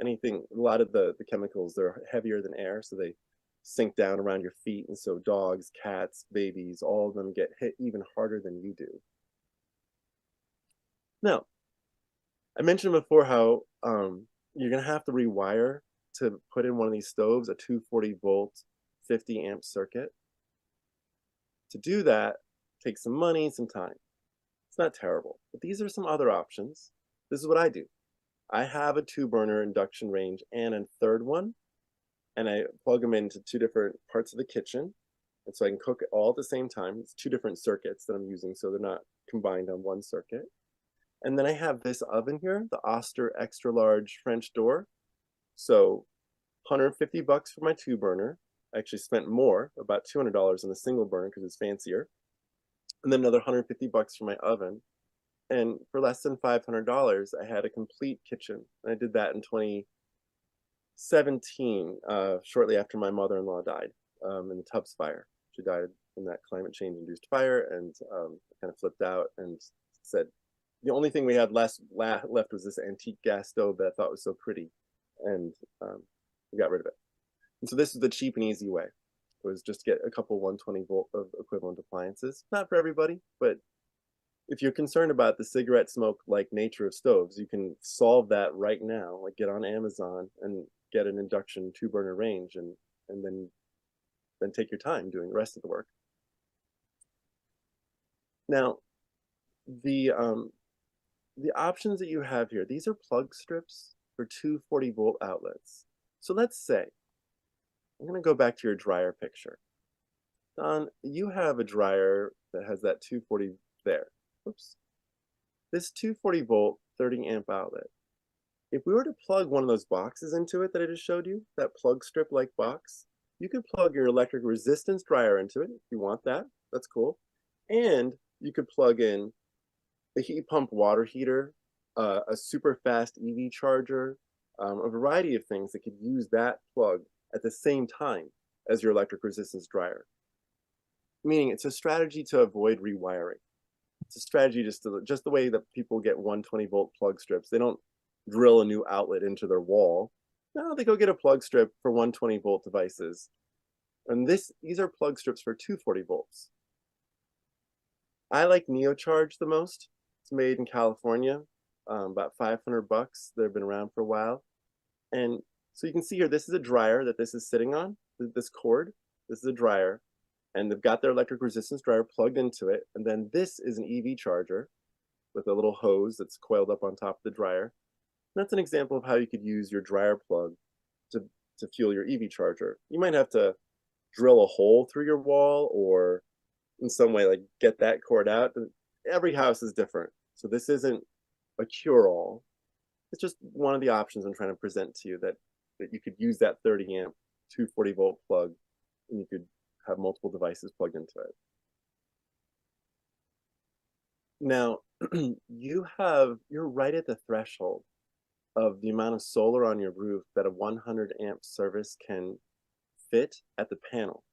Anything, a lot of the chemicals, they're heavier than air, so they sink down around your feet, and so dogs, cats, babies, all of them get hit even harder than you do. Now, I mentioned before how you're gonna have to rewire to put in one of these stoves, a 240 volt, 50 amp circuit. To do that takes some money, some time. It's not terrible, but these are some other options. This is what I do. I have a 2-burner induction range and a third one, and I plug them into 2 different parts of the kitchen, and so I can cook it all at the same time. It's 2 different circuits that I'm using, so they're not combined on one circuit. And then I have this oven here, the Oster extra large French door. So $150 for my 2-burner. I actually spent more, about $200 on the single burner because it's fancier. And then another $150 for my oven. And for less than $500, I had a complete kitchen. And I did that in 2017, shortly after my mother-in-law died in the Tubbs fire. She died in that climate change-induced fire, and I kind of flipped out and said, the only thing we had left was this antique gas stove that I thought was so pretty, and we got rid of it. And so this is the cheap and easy way, was just get a couple 120 volt of equivalent appliances. Not for everybody, but if you're concerned about the cigarette smoke like nature of stoves, you can solve that right now. Like get on Amazon and get an induction 2-burner range, and then take your time doing the rest of the work. Now, the options that you have here, these are plug strips for 240 volt outlets. So let's say, I'm going to go back to your dryer picture. Don, you have a dryer that has that 240 there. Oops. This 240 volt, 30 amp outlet. If we were to plug one of those boxes into it that I just showed you, that plug strip like box, you could plug your electric resistance dryer into it if you want that. That's cool. And you could plug in a heat pump water heater, a super fast EV charger, a variety of things that could use that plug at the same time as your electric resistance dryer. Meaning it's a strategy to avoid rewiring. It's a strategy just the way that people get 120 volt plug strips. They don't drill a new outlet into their wall. No, they go get a plug strip for 120 volt devices. And these are plug strips for 240 volts. I like NeoCharge the most. It's made in California, about $500. They've been around for a while. And so you can see here, this is a dryer that this is sitting on, this cord. This is a dryer. And they've got their electric resistance dryer plugged into it. And then this is an EV charger with a little hose that's coiled up on top of the dryer. And that's an example of how you could use your dryer plug to fuel your EV charger. You might have to drill a hole through your wall or in some way like get that cord out. Every house is different. So this isn't a cure-all. It's just one of the options I'm trying to present to you, that you could use that 30 amp 240 volt plug and you could have multiple devices plugged into it. Now, you're right at the threshold of the amount of solar on your roof that a 100 amp service can fit at the panel.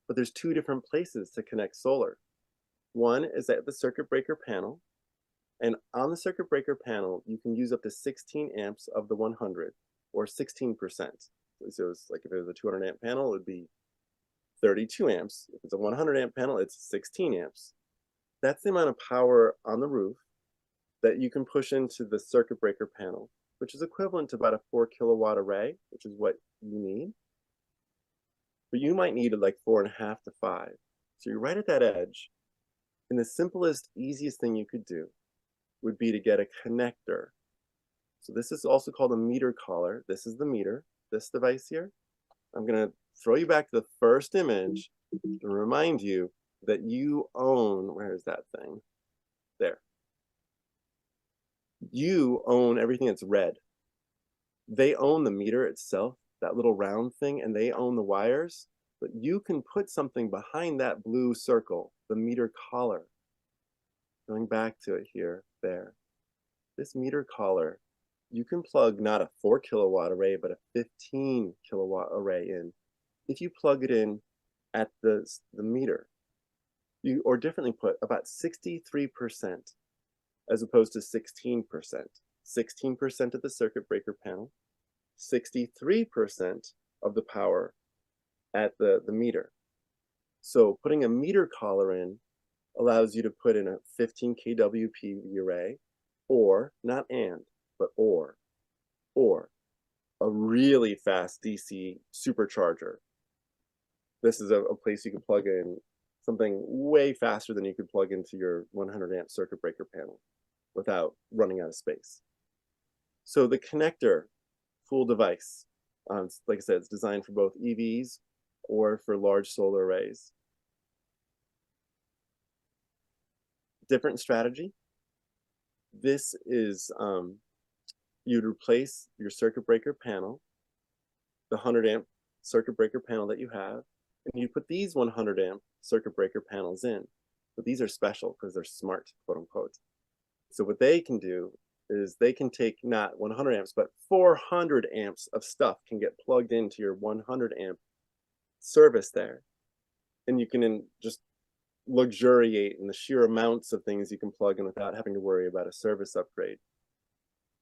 But there's two different places to connect solar. One is at the circuit breaker panel, and on the circuit breaker panel, you can use up to 16 amps of the 100, or 16%. So it's like if it was a 200 amp panel, it would be 32 amps. If it's a 100 amp panel, it's 16 amps. That's the amount of power on the roof that you can push into the circuit breaker panel, which is equivalent to about a 4 kilowatt array, which is what you need. But you might need like 4.5 to 5. So you're right at that edge. And the simplest, easiest thing you could do would be to get a connector. So this is also called a meter collar. This is the meter, this device here. I'm going to throw you back to the first image to remind you that you own, where is that thing? There. You own everything that's red. They own the meter itself, that little round thing, and they own the wires, but you can put something behind that blue circle, the meter collar. Going back to it here, there. This meter collar, you can plug not a 4 kilowatt array, but a 15 kilowatt array in. If you plug it in at the meter, or differently put, about 63% as opposed to 16%. 16% of the circuit breaker panel, 63% of the power at the meter. So putting a meter collar in allows you to put in a 15 kW PV array, or, not and, but or a really fast DC supercharger. This is a place you can plug in something way faster than you could plug into your 100 amp circuit breaker panel without running out of space. So the connector, full device, like I said, it's designed for both EVs or for large solar arrays. Different strategy. This is, you'd replace your circuit breaker panel, the 100 amp circuit breaker panel that you have, and you put these 100 amp circuit breaker panels in. But these are special because they're smart, quote unquote. So what they can do is they can take not 100 amps, but 400 amps of stuff can get plugged into your 100 amp service there. And you can just luxuriate in the sheer amounts of things you can plug in without having to worry about a service upgrade.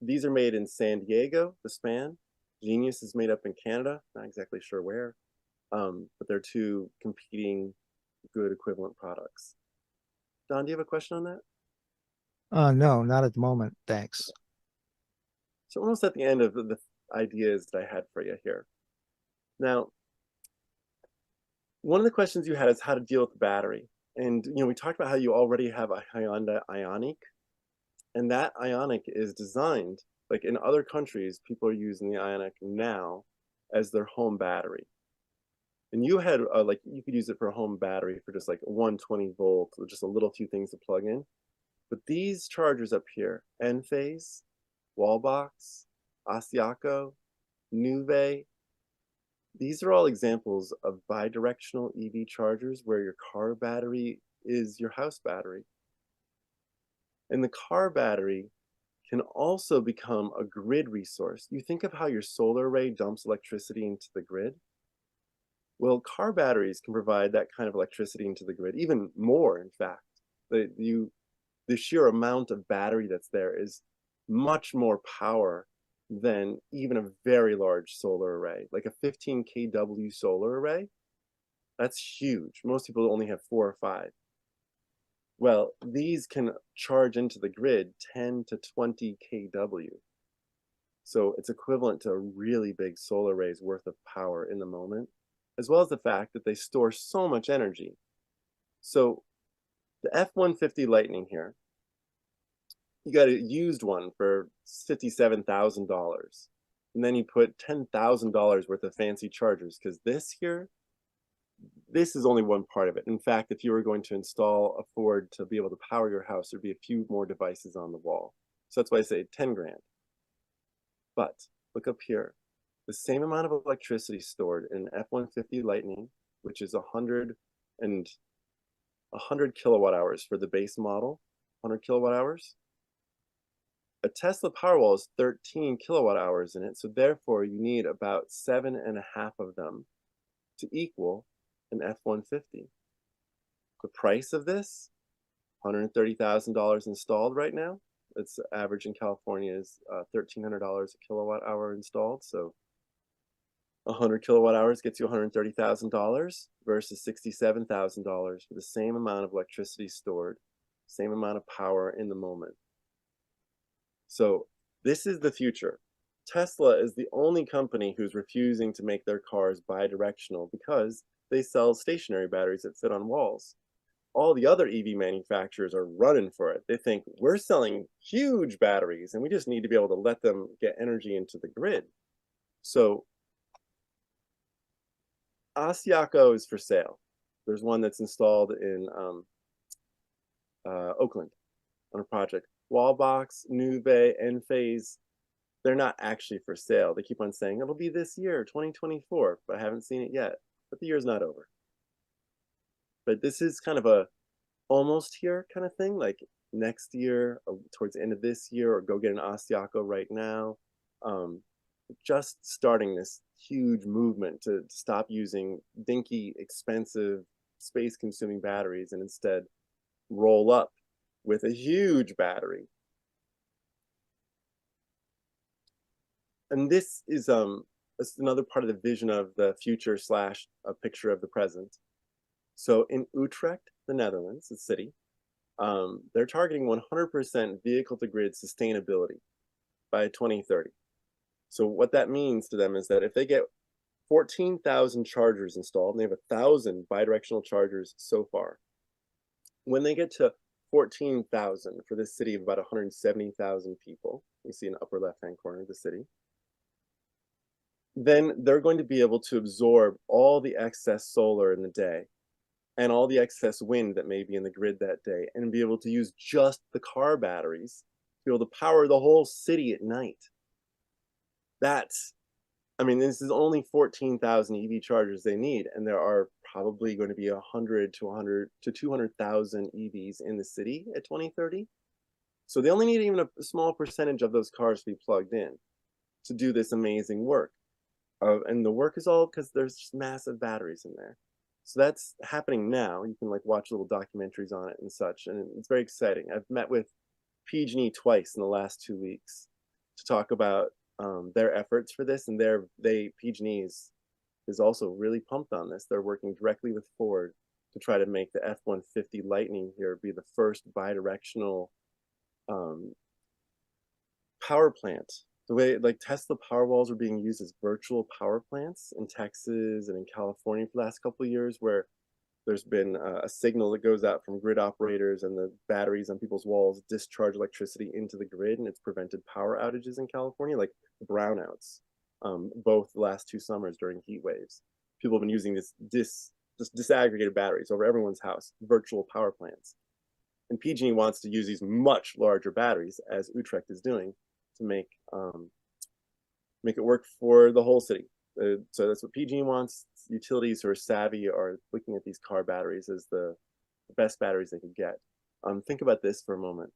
These are made in San Diego, the span. Genius is made up in Canada, not exactly sure where, but they're two competing good equivalent products. Don, do you have a question on that? No, not at the moment. Thanks. So almost at the end of the ideas that I had for you here. Now, one of the questions you had is how to deal with the battery. And we talked about how you already have a Hyundai Ioniq, and that Ioniq is designed, like in other countries, people are using the Ioniq now as their home battery. And you had like you could use it for a home battery for just like 120 volt, or just a little few things to plug in. But these chargers up here, Enphase, Wallbox, Asiaco, Nuvve, these are all examples of bidirectional EV chargers where your car battery is your house battery. And the car battery can also become a grid resource. You think of how your solar array dumps electricity into the grid. Well, car batteries can provide that kind of electricity into the grid, even more, in fact. The sheer amount of battery that's there is much more power than even a very large solar array, like a 15 kW solar array. That's huge. Most people only have 4 or 5. Well, these can charge into the grid 10 to 20 kW. So it's equivalent to a really big solar array's worth of power in the moment, as well as the fact that they store so much energy. So the F-150 Lightning here, you got a used one for $57,000. And then you put $10,000 worth of fancy chargers, because this here, this is only one part of it. In fact, if you were going to afford to be able to power your house, there'd be a few more devices on the wall. So that's why I say 10 grand. But look up here. The same amount of electricity stored in an F-150 Lightning, which is 100 kilowatt hours for the base model, 100 kilowatt hours. A Tesla Powerwall is 13 kilowatt hours in it, so therefore you need about 7.5 of them to equal an F-150. The price of this, $130,000 installed right now. It's average in California is $1,300 a kilowatt hour installed, so 100 kilowatt hours gets you $130,000 versus $67,000 for the same amount of electricity stored, same amount of power in the moment. So this is the future. Tesla is the only company who's refusing to make their cars bi-directional because they sell stationary batteries that fit on walls. All the other EV manufacturers are running for it. They think we're selling huge batteries and we just need to be able to let them get energy into the grid. So Asiaco is for sale. There's one that's installed in Oakland on a project. Wallbox, Nuvve, Enphase, they're not actually for sale. They keep on saying it'll be this year, 2024, but I haven't seen it yet. But the year's not over. But this is kind of a almost here kind of thing, like next year, towards the end of this year, or go get an Asiaco right now. Just starting this huge movement to stop using dinky, expensive, space-consuming batteries and instead roll up with a huge battery. And this is another part of the vision of the future / a picture of the present. So in Utrecht, the Netherlands, the city, they're targeting 100% vehicle-to-grid sustainability by 2030. So what that means to them is that if they get 14,000 chargers installed, and they have 1,000 bidirectional chargers so far, when they get to 14,000 for this city of about 170,000 people, you see in the upper left-hand corner of the city, then they're going to be able to absorb all the excess solar in the day and all the excess wind that may be in the grid that day and be able to use just the car batteries to be able to power the whole city at night. That's, I mean, this is only 14,000 EV chargers they need, and there are probably going to be 100 to 200,000 EVs in the city at 2030. So they only need even a small percentage of those cars to be plugged in to do this amazing work. And the work is all because there's just massive batteries in there. So that's happening now. You can like watch little documentaries on it and such, and it's very exciting. I've met with PG&E twice in the last 2 weeks to talk about their efforts for this, and PG&E is also really pumped on this. They're working directly with Ford to try to make the F-150 Lightning here be the first bidirectional power plant. The way like Tesla Powerwalls are being used as virtual power plants in Texas and in California for the last couple of years, where there's been a signal that goes out from grid operators and the batteries on people's walls discharge electricity into the grid, and it's prevented power outages in California, like brownouts, both the last 2 summers during heat waves. People have been using just disaggregated batteries over everyone's house, virtual power plants. And PG&E wants to use these much larger batteries, as Utrecht is doing, to make it work for the whole city. So that's what PG&E wants. Utilities who are savvy are looking at these car batteries as the best batteries they could get. Think about this for a moment.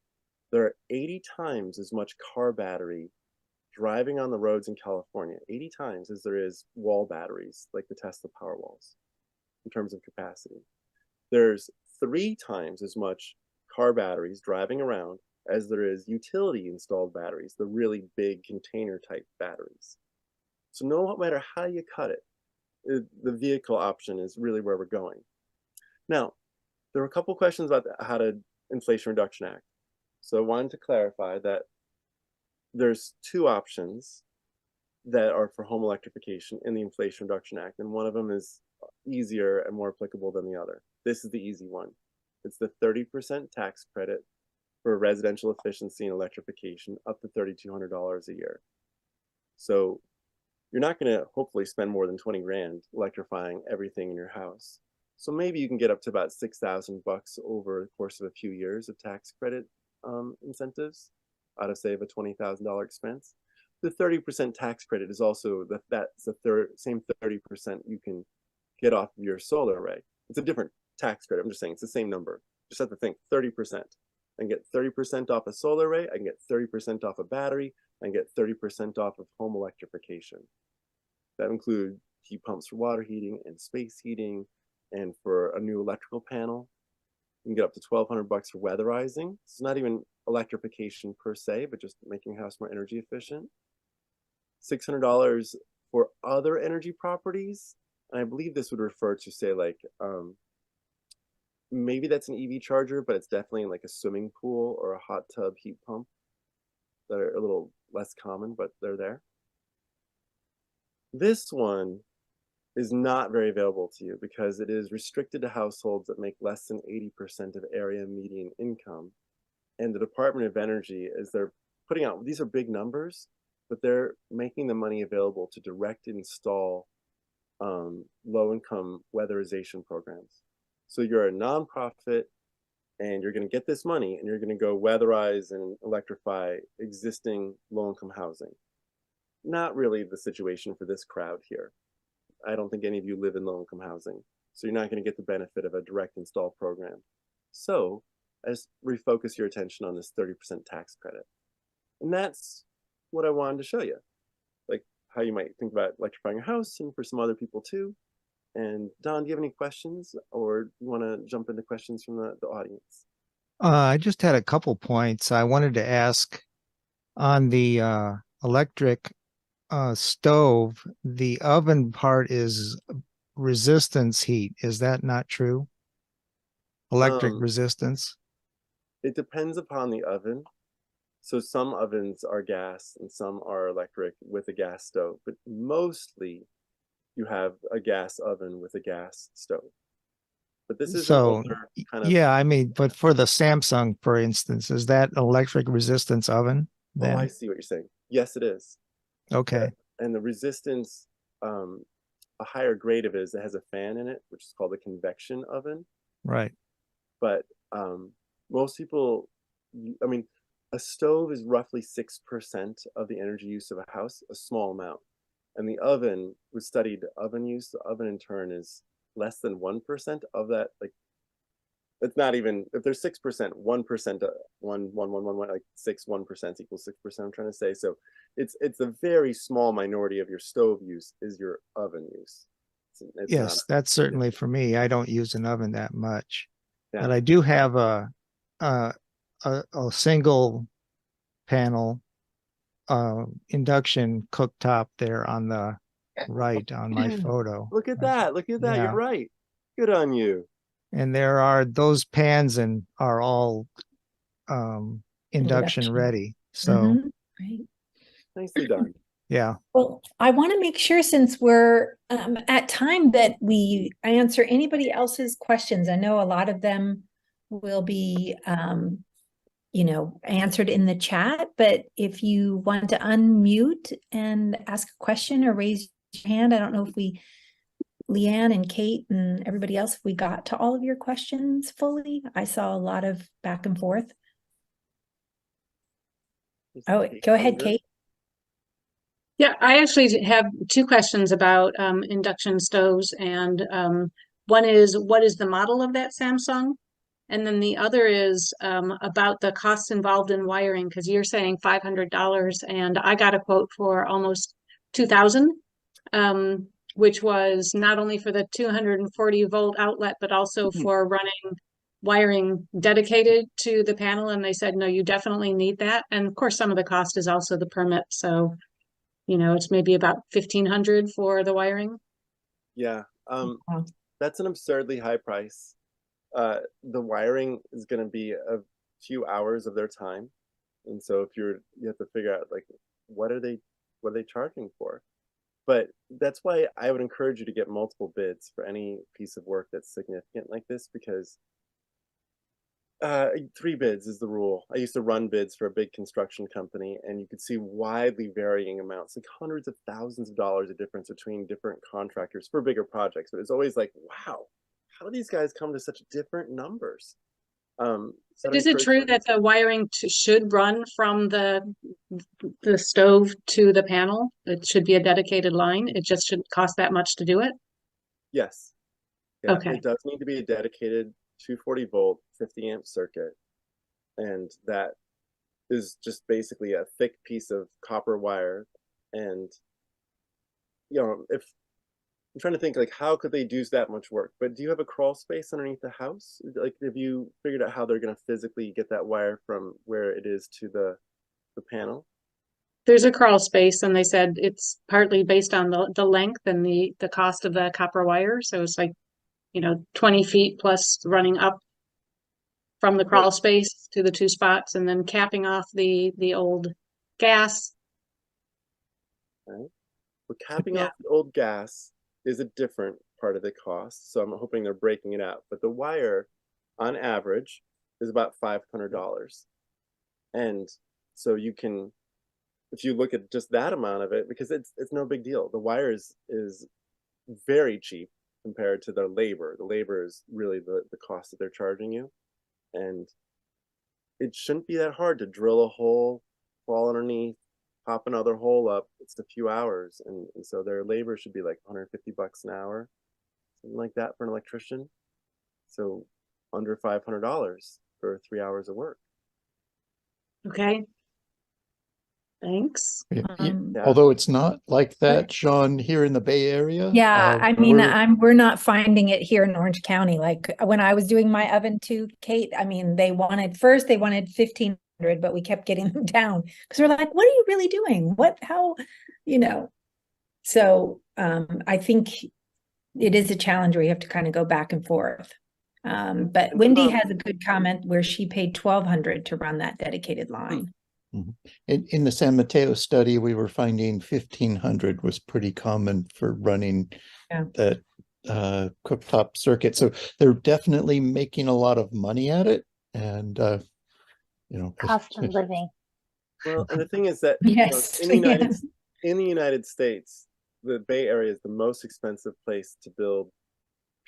There are 80 times as much car battery driving on the roads in California, 80 times as there is wall batteries like the Tesla Powerwalls in terms of capacity. There's 3 times as much car batteries driving around as there is utility installed batteries, the really big container type batteries. So no matter how you cut it, the vehicle option is really where we're going. Now, there were a couple questions about how to Inflation Reduction Act. So I wanted to clarify that there's 2 options that are for home electrification in the Inflation Reduction Act, and one of them is easier and more applicable than the other. This is the easy one. It's the 30% tax credit for residential efficiency and electrification up to $3,200 a year. So you're not going to hopefully spend more than 20 grand electrifying everything in your house. So maybe you can get up to about $6,000 over the course of a few years of tax credit incentives out of, say, a $20,000 expense. The 30% tax credit is also that's the same 30% you can get off of your solar array. It's a different tax credit. I'm just saying it's the same number. Just have to think 30%. I can get 30% off a solar array. I can get 30% off a battery. I can get 30% off of home electrification. That includes heat pumps for water heating and space heating, and for a new electrical panel. You can get up to $1,200 for weatherizing. It's not even electrification per se, but just making your house more energy efficient. $600 for other energy properties. And I believe this would refer to, say, like, maybe that's an EV charger, but it's definitely like a swimming pool or a hot tub heat pump that are a little less common, but they're there. This one is not very available to you because it is restricted to households that make less than 80% of area median income. And the Department of Energy, as they're putting out, these are big numbers, but they're making the money available to direct install low-income weatherization programs. So you're a nonprofit and you're going to get this money and you're going to go weatherize and electrify existing low-income housing. Not really the situation for this crowd here. I don't think any of you live in low-income housing, so you're not going to get the benefit of a direct install program. So I just refocus your attention on this 30% tax credit. And that's what I wanted to show you, like how you might think about electrifying a house, and for some other people too. And Don, do you have any questions, or you want to jump into questions from the audience? I just had a couple points. I wanted to ask on the electric stove, the oven part is resistance heat. Is that not true? Electric resistance? It depends upon the oven. So some ovens are gas and some are electric with a gas stove, but mostly you have a gas oven with a gas stove. But this is an older kind of. Yeah, I mean, but for the Samsung, for instance, is that electric resistance oven then? Oh, I see what you're saying. Yes, it is. Okay. And the resistance, a higher grade of it is it has a fan in it, which is called a convection oven. Right. But most people, I mean, a stove is roughly 6% of the energy use of a house, a small amount. And the oven, we studied oven use. The oven in turn is less than 1% of that. Like, it's not even, if there's 6%, 1%, like 1% equals 6%, I'm trying to say. So it's a very small minority of your stove use is your oven use. It's yes, that's certainly for me. I don't use an oven that much. Yeah. But I do have a single panel induction cooktop there on the right on my photo. Look at that. Look at that. Yeah. You're right. Good on you. And there are those pans and are all induction ready. So Right. Nicely done. yeah. Well, I want to make sure, since we're at time, that we answer anybody else's questions. I know a lot of them will be, answered in the chat, but if you want to unmute and ask a question or raise your hand, I don't know if Leanne and Kate and everybody else, if we got to all of your questions fully. I saw a lot of back and forth. Oh, go ahead, Kate. Yeah, I actually have two questions about induction stoves, and one is, what is the model of that Samsung? And then the other is about the costs involved in wiring, because you're saying $500, and I got a quote for almost $2,000, which was not only for the 240 volt outlet, but also for running wiring dedicated to the panel. And they said, no, you definitely need that. And of course, some of the cost is also the permit. So it's maybe about $1,500 for the wiring. Yeah, that's an absurdly high price. The wiring is going to be a few hours of their time, and so if you have to figure out, like, what are they charging for? But that's why I would encourage you to get multiple bids for any piece of work that's significant like this, because 3 bids is the rule. I used to run bids for a big construction company, and you could see widely varying amounts, like hundreds of thousands of dollars of difference between different contractors for bigger projects. But it's always like, wow, how do these guys come to such different numbers? So But is it true that the wiring should run from the stove to the panel? It should be a dedicated line. It just shouldn't cost that much to do it? Yes. Yeah, Okay. it does need to be a dedicated 240 volt, 50 amp circuit. And that is just basically a thick piece of copper wire. And, if I'm trying to think, like, how could they do that much work? But do you have a crawl space underneath the house? Like, have you figured out how they're going to physically get that wire from where it is to the panel? There's a crawl space, and they said it's partly based on the length and the cost of the copper wire. So it's like, 20 feet plus running up from the crawl space to the two spots, and then capping off the old gas. Right. Well, capping off the old gas is a different part of the cost. So I'm hoping they're breaking it out. But the wire, on average, is about $500. And so you can, if you look at just that amount of it, because it's no big deal. The wire is very cheap compared to the labor. The labor is really the cost that they're charging you. And it shouldn't be that hard to drill a hole, fall underneath, pop another hole up. It's a few hours. And so their labor should be like $150 an hour, something like that for an electrician. So under $500 for 3 hours of work. Okay. Thanks. Although it's not like that, Sean, here in the Bay Area. Yeah, I mean, we're not finding it here in Orange County. Like when I was doing my oven too, Kate, I mean, they wanted 1,500, but we kept getting them down because we're like, what are you really doing? How, So I think it is a challenge where you have to kind of go back and forth. But Wendy has a good comment where she paid $1,200 to run that dedicated line. In the San Mateo study, we were finding 1,500 was pretty common for running that cooktop circuit. So they're definitely making a lot of money at it, and cost of living. Well, and the thing is that yes, in the United States, the Bay Area is the most expensive place to build.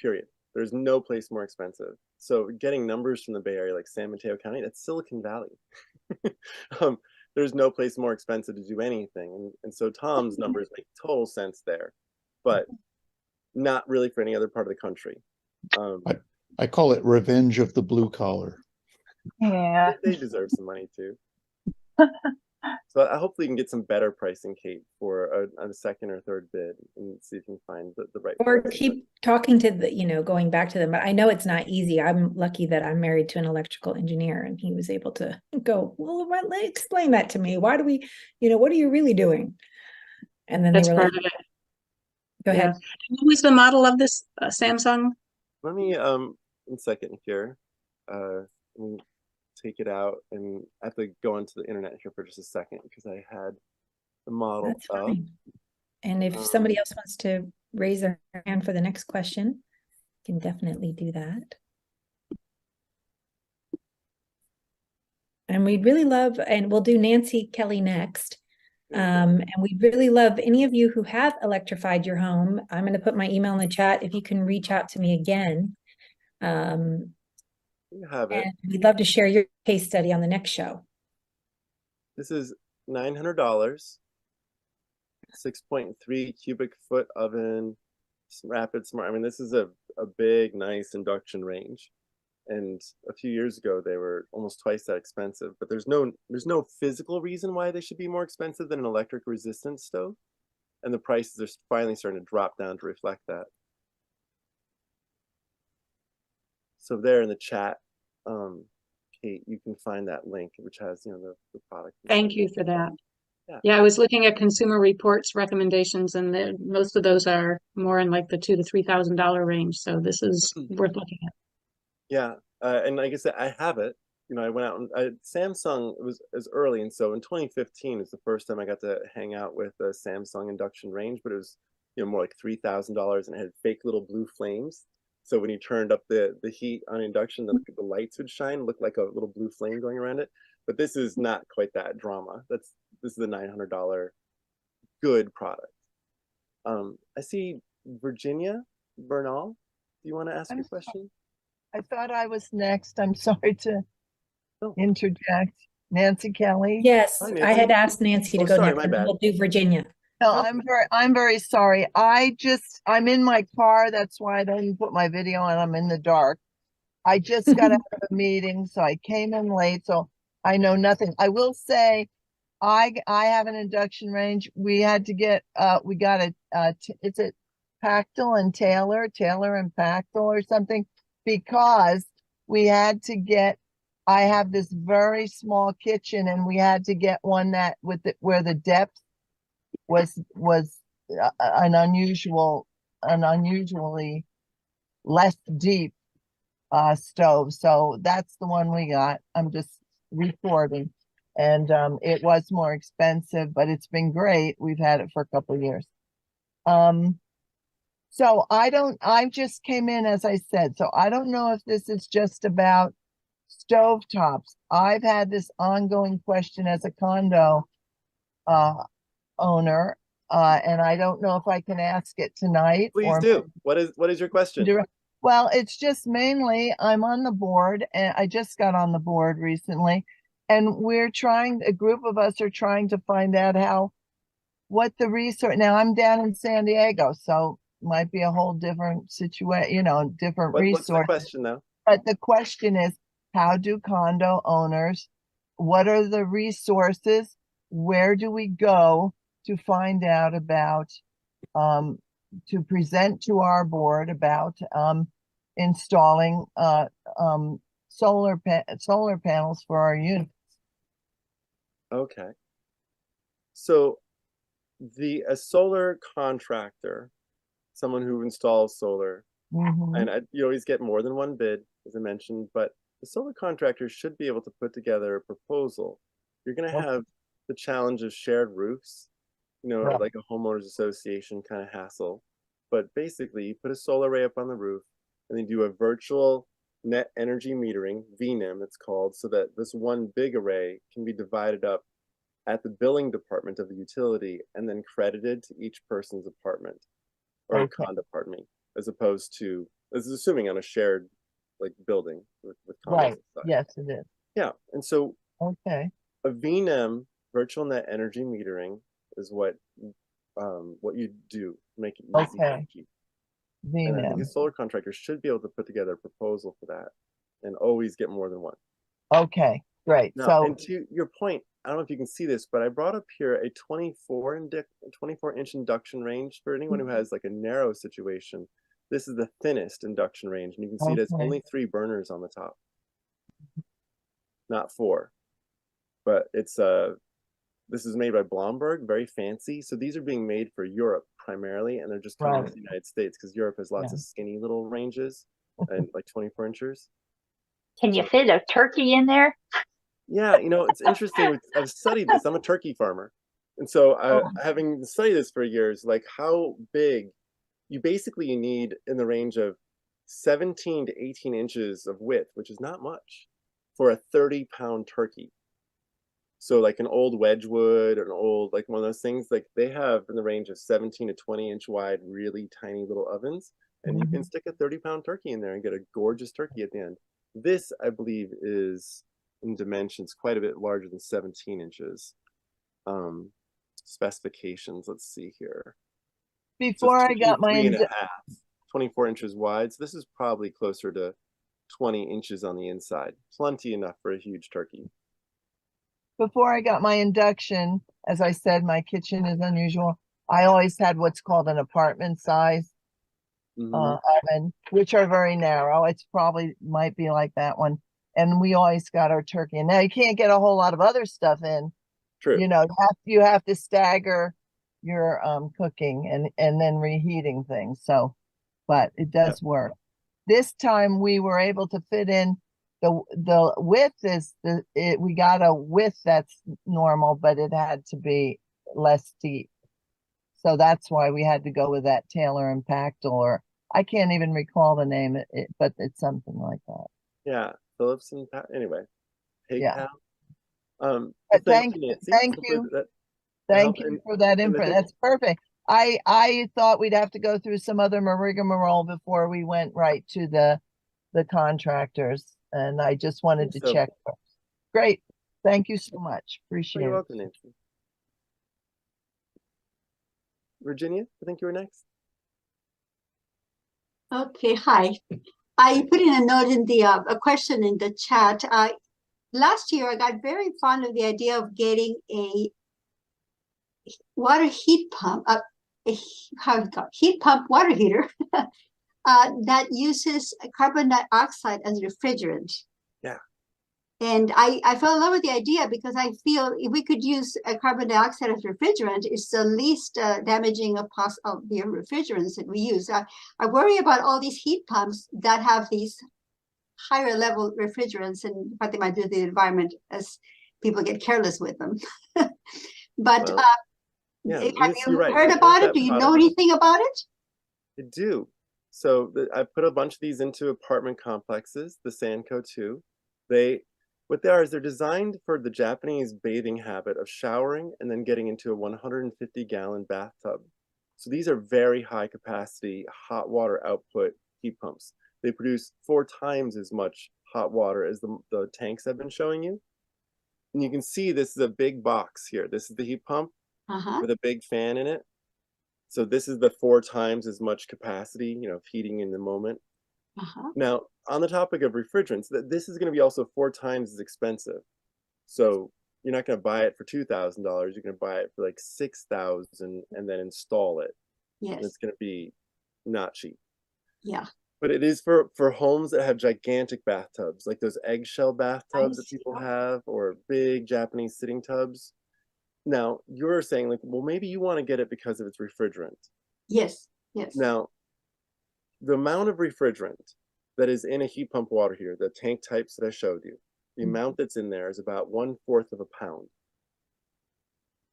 Period. There's no place more expensive. So getting numbers from the Bay Area, like San Mateo County, that's Silicon Valley. There's no place more expensive to do anything. And so Tom's numbers make total sense there, but not really for any other part of the country. I call it revenge of the blue collar. Yeah. They deserve some money too. So hopefully you can get some better pricing, Kate, for a second or third bid and see if you can find the right or price. keep talking to going back to them. But I know it's not easy. I'm lucky that I'm married to an electrical engineer and he was able to go, well, explain that to me. Why do we, what are you really doing? And then That's they were part like, of it. go ahead. What was the model of this Samsung? Let me in a second here. Let me take it out, and I have to go into the internet here for just a second because I had the model That's up. fine. And if somebody else wants to raise their hand for the next question, can definitely do that. And we'd really love, and we'll do Nancy Kelly next. And we'd really love any of you who have electrified your home. I'm going to put my email in the chat if you can reach out to me again. You have it. And we'd love to share your case study on the next show. This is $900, 6.3 cubic foot oven, rapid smart. I mean, this is a big, nice induction range. And a few years ago, they were almost twice that expensive. But there's no physical reason why they should be more expensive than an electric resistance stove. And the prices are finally starting to drop down to reflect that. So there in the chat, Kate, you can find that link, which has the product. Thank you for that. Yeah, I was looking at Consumer Reports recommendations, and most of those are more in like the $2,000 to $3,000 range. So this is worth looking at. Yeah, and like I said, I have it. I went out and Samsung was early, and so in 2015 was the first time I got to hang out with a Samsung induction range, but it was more like $3,000, and it had fake little blue flames. So when you turned up the heat on induction, the lights would shine, look like a little blue flame going around it. But this is not quite that drama. This is a $900 good product. I see Virginia Bernal do you want to ask I'm your question? I thought I was next. I'm sorry to Oh. interject. Nancy Kelly. Yes, Hi, I Nancy. had asked Nancy to Oh, go sorry, next, my and then bad. we'll do Virginia. No, Okay. I'm very sorry. I'm in my car. That's why I didn't put my video on. I'm in the dark. I just got out of a meeting, so I came in late, so I know nothing. I will say, I have an induction range. We had to get, we got is it Pactel and Taylor and Pactel or something? Because we had to get, I have this very small kitchen and we had to get one that where the depth was an unusually less deep stove. So that's the one we got. I'm just reporting. And it was more expensive, but it's been great. We've had it for a couple of years. So I just came in, as I said, so I don't know if this is just about stovetops. I've had this ongoing question as a condo owner, and I don't know if I can ask it tonight. Please do. What is your question? Well, it's just mainly I'm on the board, and I just got on the board recently, and a group of us are trying to find out what the resource. Now I'm down in San Diego, so might be a whole different situation, different resource. What's the question though? But the question is, how do condo owners, what are the resources? Where do we go to find out about, to present to our board about installing solar panels for our units? Okay. So a solar contractor, someone who installs solar, and you always get more than one bid, as I mentioned, but the solar contractor should be able to put together a proposal. You're going to have the challenge of shared roofs, like a homeowners association kind of hassle. But basically, you put a solar array up on the roof, and then do a virtual net energy metering, VNEM it's called, so that this one big array can be divided up at the billing department of the utility and then credited to each person's apartment or condo, pardon me, as opposed to, this is assuming on a shared building with condos. Right. Yes, it is. Yeah. And so a VNEM, virtual net energy metering, is what you do, make it easy to keep. And I think a solar contractor should be able to put together a proposal for that and always get more than one. Okay, great. Now, and to your point, I don't know if you can see this, but I brought up here a 24-inch induction range for anyone who has a narrow situation. This is the thinnest induction range, and you can see it has only 3 burners on the top, not 4. But it's this is made by Blomberg, very fancy. So these are being made for Europe primarily, and they're just coming to the United States because Europe has lots of skinny little ranges and 24 inches. Can you fit a turkey in there? Yeah, it's interesting. I've studied this. I'm a turkey farmer. And so having studied this for years, how big, you need in the range of 17 to 18 inches of width, which is not much, for a 30-pound turkey. So an old Wedgewood or an old, one of those things, they have in the range of 17 to 20 inch wide, really tiny little ovens. And you can stick a 30-pound turkey in there and get a gorgeous turkey at the end. This, I believe, is in dimensions quite a bit larger than 17 inches. Specifications, let's see here. Before I got my 24 inches wide. So this is probably closer to 20 inches on the inside. Plenty enough for a huge turkey. Before I got my induction, as I said, my kitchen is unusual. I always had what's called an apartment size oven, which are very narrow. It's probably might be like that one. And we always got our turkey. And now you can't get a whole lot of other stuff in. True. You have to stagger your cooking and then reheating things. So, but it does work. This time we were able to fit in the width is we got a width that's normal, but it had to be less deep. So that's why we had to go with that Taylor and Pactel, or I can't even recall the name, but it's something like that. Yeah, Phillips and anyway. Yeah. Thank you, Nancy. Thank you for that info. That's perfect. I thought we'd have to go through some other rigmarole before we went right to the contractors, and I just wanted to So- check. Great. Thank you so much. Appreciate You're it. welcome, Nancy. Virginia, I think you were next. Okay, hi. I put in a note in the a question in the chat. Last year, I got very fond of the idea of getting a water heat pump, heat pump water heater that uses carbon dioxide as refrigerant. Yeah. And I fell in love with the idea because I feel if we could use carbon dioxide as refrigerant, it's the least damaging of the refrigerants that we use. I worry about all these heat pumps that have these higher level refrigerants and what they might do to the environment as people get careless with them. But Well, yeah, have you right. heard about it? Do you know anything about it? I do. So I put a bunch of these into apartment complexes, the Sandco 2. What they are is they're designed for the Japanese bathing habit of showering and then getting into a 150-gallon bathtub. So these are very high capacity hot water output heat pumps. They produce 4 times as much hot water as the tanks I've been showing you. And you can see this is a big box here. This is the heat pump with a big fan in it. So this is the 4 times as much capacity, of heating in the moment. Now, on the topic of refrigerants, this is going to be also 4 times as expensive. So you're not going to buy it for $2,000. You're going to buy it for like $6,000 and then install it. Yes. And it's going to be not cheap. Yeah. But it is for homes that have gigantic bathtubs, like those eggshell bathtubs that people have, or big Japanese sitting tubs. Now, you're saying like, well, maybe you want to get it because of its refrigerant. Yes, yes. Now, the amount of refrigerant that is in a heat pump water heater, the tank types that I showed you, the amount that's in there is about 1/4 of a pound.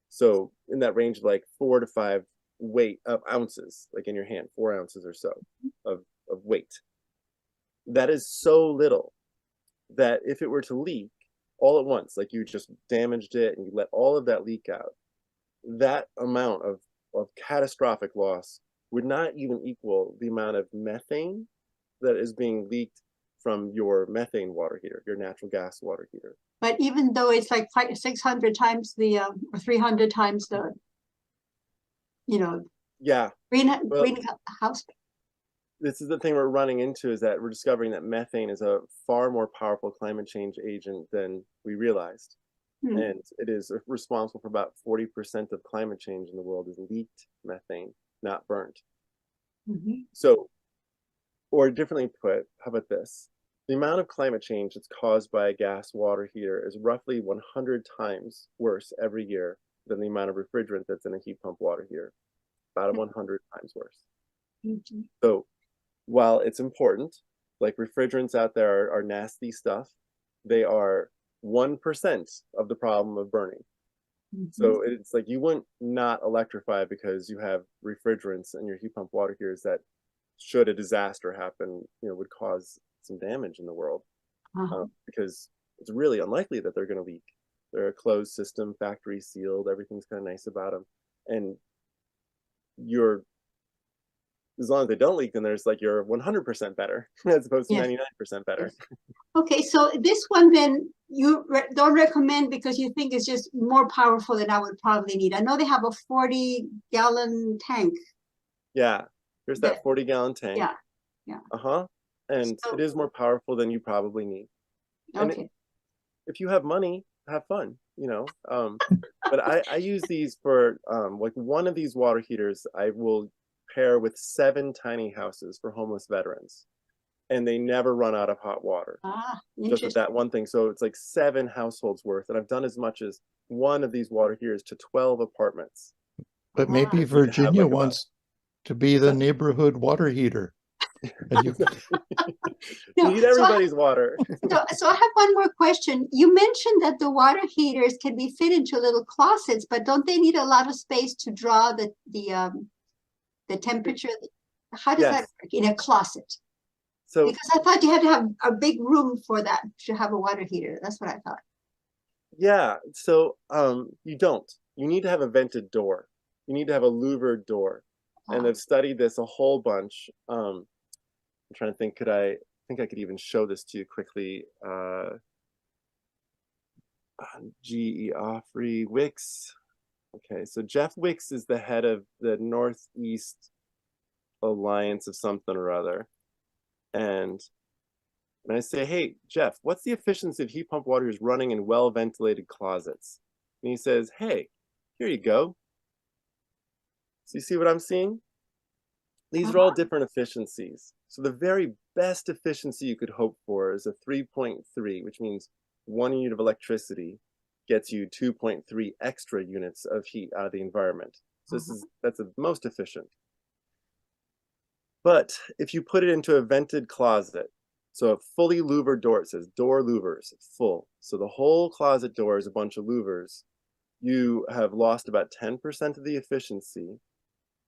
So in that range of like 4 to 5 ounces, like in your hand, 4 ounces or so of weight. That is so little that if it were to leak all at once, like you just damaged it and you let all of that leak out, that amount of catastrophic loss would not even equal the amount of methane that is being leaked from your methane water heater, your natural gas water heater. But even though it's like 600 times or 300 times the, greenhouse. This is the thing we're running into, is that we're discovering that methane is a far more powerful climate change agent than we realized. And it is responsible for about 40% of climate change in the world is leaked methane, not burnt. So, or differently put, how about this? The amount of climate change that's caused by a gas water heater is roughly 100 times worse every year than the amount of refrigerant that's in a heat pump water heater. About 100 times worse. So while it's important, like refrigerants out there are nasty stuff, they are 1% of the problem of burning. So it's like you wouldn't not electrify because you have refrigerants in your heat pump water heaters that, should a disaster happen, would cause some damage in the world. Because it's really unlikely that they're going to leak. They're a closed system, factory sealed, everything's kind of nice about them. And as long as they don't leak, then you're 100% better as opposed to 99% better. Okay, so this one then you don't recommend because you think it's just more powerful than I would probably need. I know they have a 40-gallon tank. Yeah, here's that 40-gallon tank. Yeah. And it is more powerful than you probably need. Okay. If you have money, have fun, But I use these for like one of these water heaters I will pair with 7 tiny houses for homeless veterans, and they never run out of hot water. Just with that one thing. So it's like 7 households worth, and I've done as much as one of these water heaters to 12 apartments. But maybe Virginia wants to be the neighborhood water heater. And you need everybody's water. So I have one more question. You mentioned that the water heaters can be fit into little closets, but don't they need a lot of space to draw the temperature? How does that work in a closet? So because I thought you had to have a big room for that to have a water heater. That's what I thought. Yeah. So you don't. You need to have a vented door. you need to have a louvered door. And they've studied this a whole bunch. I'm trying to think, I think I could even show this to you quickly. G.E. Offrey Wicks. Okay, so Jeff Wicks is the head of the Northeast Alliance of something or other. And when I say, hey, Jeff, what's the efficiency of heat pump water is running in well-ventilated closets? And he says, hey, here you go. So you see what I'm seeing? These are all different efficiencies. So the very best efficiency you could hope for is a 3.3, which means 1 unit of electricity gets you 2.3 extra units of heat out of the environment. So that's the most efficient. But if you put it into a vented closet, so a fully louvered door, it says door louvers, full. So the whole closet door is a bunch of louvers. You have lost about 10% of the efficiency,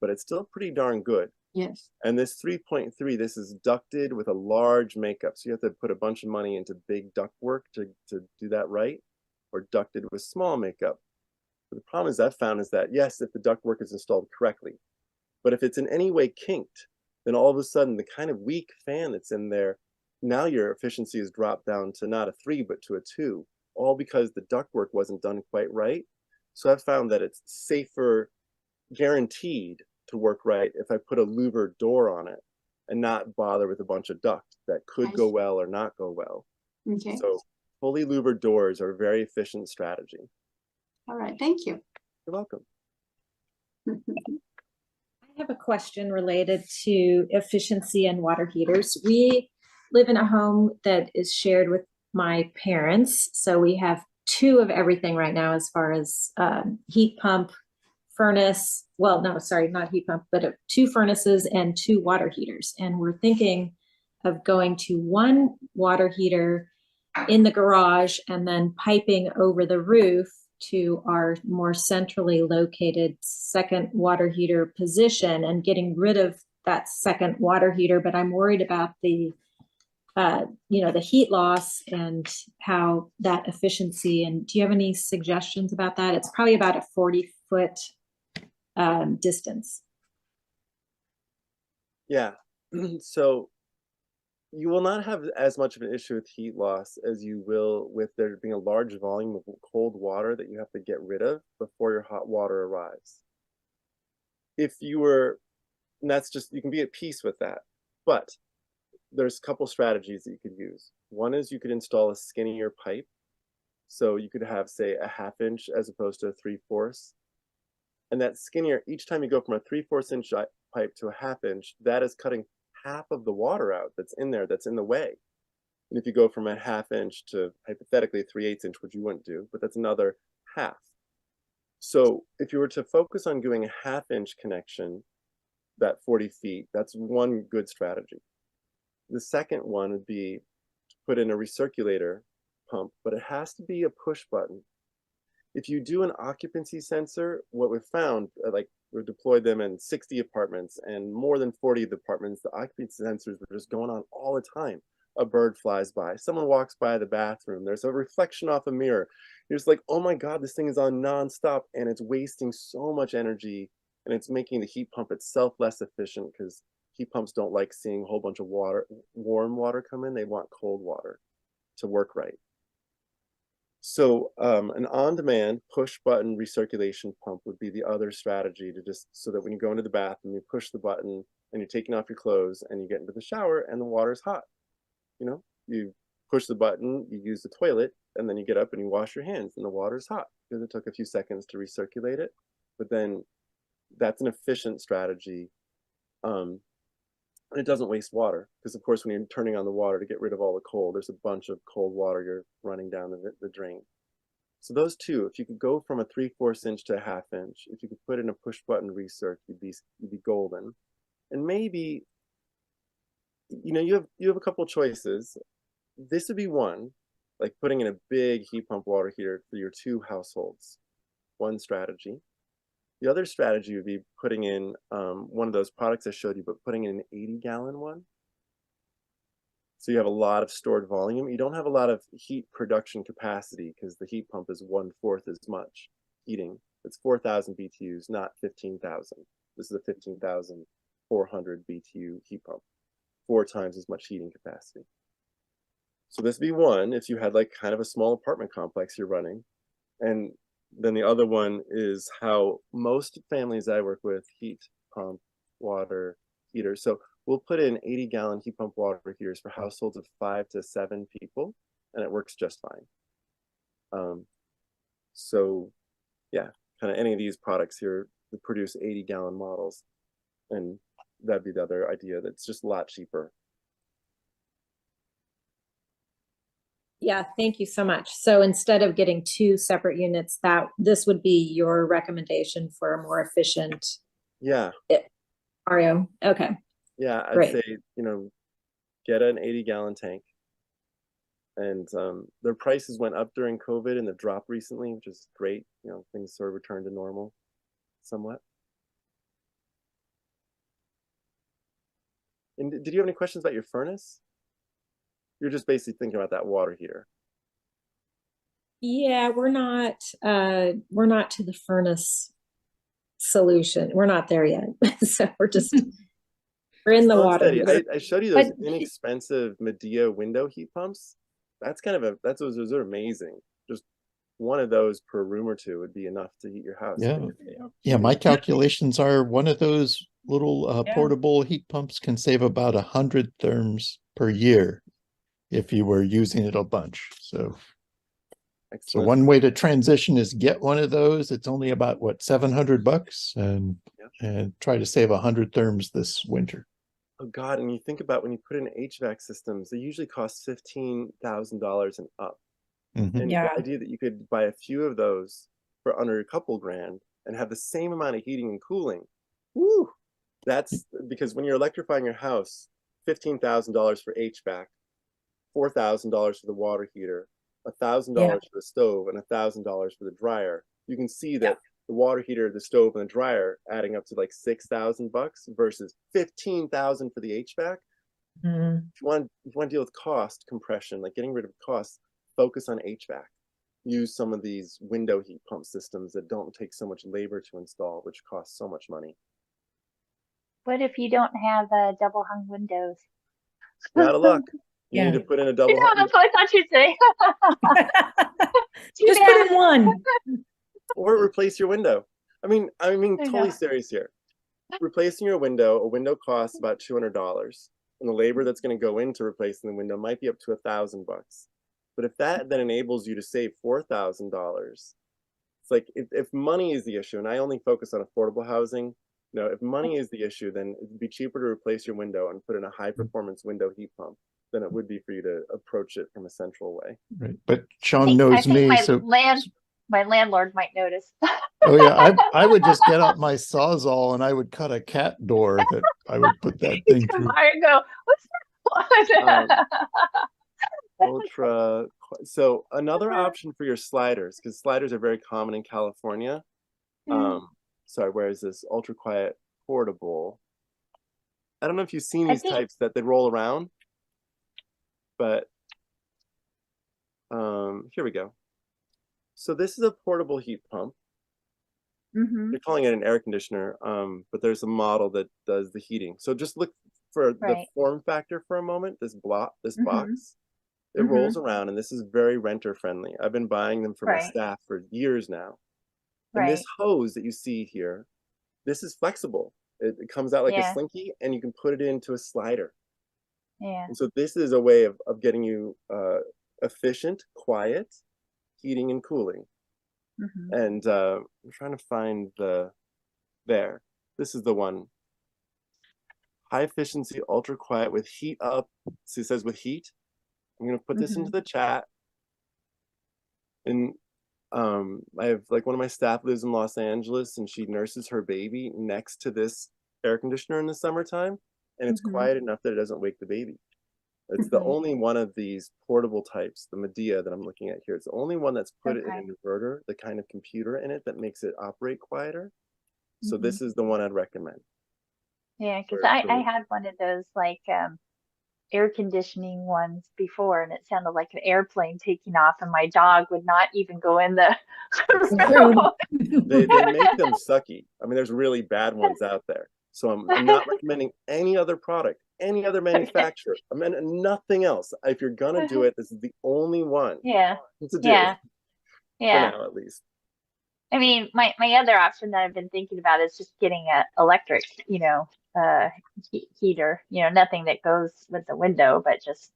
but it's still pretty darn good. Yes. And this 3.3, this is ducted with a large makeup. So you have to put a bunch of money into big duct work to do that right, or ducted with small makeup. But the problem is I've found is that, yes, if the duct work is installed correctly, but if it's in any way kinked, then all of a sudden the kind of weak fan that's in there, now your efficiency is dropped down to not a 3, but to a 2, all because the ductwork wasn't done quite right. So I've found that it's safer, guaranteed to work right if I put a louvered door on it and not bother with a bunch of duct that could go well or not go well. Okay. So fully louvered doors are a very efficient strategy. All right. Thank you. You're welcome. I have a question related to efficiency and water heaters. We live in a home that is shared with my parents. So we have 2 of everything right now as far as heat pump, furnace. Well, no, sorry, not heat pump, but 2 furnaces and 2 water heaters. And we're thinking of going to 1 water heater in the garage and then piping over the roof to our more centrally located second water heater position and getting rid of that second water heater. But I'm worried about the the heat loss and how that efficiency. And do you have any suggestions about that? It's probably about a 40-foot distance. Yeah. So you will not have as much of an issue with heat loss as you will with there being a large volume of cold water that you have to get rid of before your hot water arrives. If you were, and that's just, you can be at peace with that. But there's a couple strategies that you could use. One is you could install a skinnier pipe. So you could have, say, a 1/2 inch as opposed to a 3/4. And that skinnier, each time you go from a 3/4 inch pipe to a 1/2 inch, that is cutting half of the water out that's in there, that's in the way. And if you go from a 1/2 inch to hypothetically a 3/8 inch, which you wouldn't do, but that's another half. So if you were to focus on doing a 1/2 inch connection, that 40 feet, that's one good strategy. The second one would be to put in a recirculator pump, but it has to be a push button. If you do an occupancy sensor, what we've found, like we've deployed them in 60 apartments and more than 40 of the apartments, the occupancy sensors were just going on all the time. A bird flies by, someone walks by the bathroom, there's a reflection off a mirror. You're just like, oh my God, this thing is on nonstop and it's wasting so much energy and it's making the heat pump itself less efficient because heat pumps don't like seeing a whole bunch of water, warm water come in. They want cold water to work right. So an on-demand push-button recirculation pump would be the other strategy to just, so that when you go into the bathroom, you push the button and you're taking off your clothes and you get into the shower and the water's hot. You know, you push the button, you use the toilet, and then you get up and you wash your hands and the water's hot because it took a few seconds to recirculate it. But then that's an efficient strategy. And it doesn't waste water because, of course, when you're turning on the water to get rid of all the cold, there's a bunch of cold water you're running down the drain. So those 2, if you could go from a 3/4 inch to a 1/2 inch, if you could put in a push button recirc, you'd be golden. And maybe, you have a couple choices. This would be one, like putting in a big heat pump water heater for your 2 households. One strategy. The other strategy would be putting in one of those products I showed you, but putting in an 80-gallon one. So you have a lot of stored volume. You don't have a lot of heat production capacity because the heat pump is 1/4 as much heating. It's 4,000 BTUs, not 15,000. This is a 15,400 BTU heat pump, 4 times as much heating capacity. So this would be one if you had like kind of a small apartment complex you're running. And then the other one is how most families I work with heat pump water heaters. So we'll put in 80-gallon heat pump water heaters for households of 5 to 7 people, and it works just fine. So yeah, kind of any of these products here would produce 80-gallon models, and that'd be the other idea. That's just a lot cheaper. Yeah, thank you so much. So instead of getting 2 separate units, this would be your recommendation for a more efficient RO. Okay. Yeah, I'd Great. say, get an 80-gallon tank. And their prices went up during COVID and they've dropped recently, which is great. Things sort of returned to normal somewhat. And did you have any questions about your furnace? You're just basically thinking about that water heater. Yeah, we're not to the furnace solution. We're not there yet. So we're in the water. I showed you those inexpensive Medea window heat pumps. That's those are amazing. Just one of those per room or two would be enough to heat your house. Yeah, my calculations are one of those little portable heat pumps can save about 100 therms per year if you were using it a bunch. So one way to transition is get one of those. It's only about what, $700, and try to save 100 therms this winter. Oh God, and you think about when you put in HVAC systems, they usually cost $15,000 and up. Mm-hmm. And the idea that you could buy a few of those for under a couple grand and have the same amount of heating and cooling. Woo! That's because when you're electrifying your house, $15,000 for HVAC, $4,000 for the water heater, $1,000 for the stove, and $1,000 for the dryer. You can see that the water heater, the stove, and the dryer adding up to like $6,000 versus $15,000 for the HVAC. If you want to deal with cost compression, like getting rid of costs, focus on HVAC. Use some of these window heat pump systems that don't take so much labor to install, which costs so much money. What if you don't have double hung windows? You're out of luck. You need to put in a double. That's what I thought you'd say. Just put in one. Or replace your window. I mean, totally serious here. Replacing your window, a window costs about $200, and the labor that's going to go into replacing the window might be up to $1,000. But if that then enables you to save $4,000, it's like if money is the issue, and I only focus on affordable housing. If money is the issue, then it'd be cheaper to replace your window and put in a high performance window heat pump than it would be for you to approach it from a central way. Right, but Sean knows me, my landlord might notice. Oh yeah, I would just get out my Sawzall and I would cut a cat door that I would put that thing through. And go, what's that? Ultra. So another option for your sliders, because sliders are very common in California. Sorry, where is this? Ultra quiet portable. I don't know if you've seen these types that they roll around, but here we go. So this is a portable heat pump. They're calling it an air conditioner, but there's a model that does the heating. So just look for the form factor for a moment. This box, it rolls around, and this is very renter friendly. I've been buying them for my staff for years now. And this hose that you see here, this is flexible. It comes out like a slinky, and you can put it into a slider. And so this is a way of getting you efficient, quiet heating and cooling. And I'm trying to find this is the one. High efficiency, ultra quiet with heat up. So it says with heat. I'm going to put this into the chat. And I have like one of my staff lives in Los Angeles, and she nurses her baby next to this air conditioner in the summertime, and it's quiet enough that it doesn't wake the baby. It's the only one of these portable types, the Medea that I'm looking at here. It's the only one that's put in an inverter, the kind of computer in it that makes it operate quieter. So this is the one I'd recommend. Yeah, because I had one of those like air conditioning ones before, and it sounded like an airplane taking off, and my dog would not even go in the room. They make them sucky. I mean, there's really bad ones out there. So I'm not recommending any other product, any other manufacturer. I mean, nothing else. If you're gonna do it, this is the only one Yeah. to do. Yeah. For Yeah. now, at least. I mean, my other option that I've been thinking about is just getting a electric, heater, nothing that goes with the window, but just,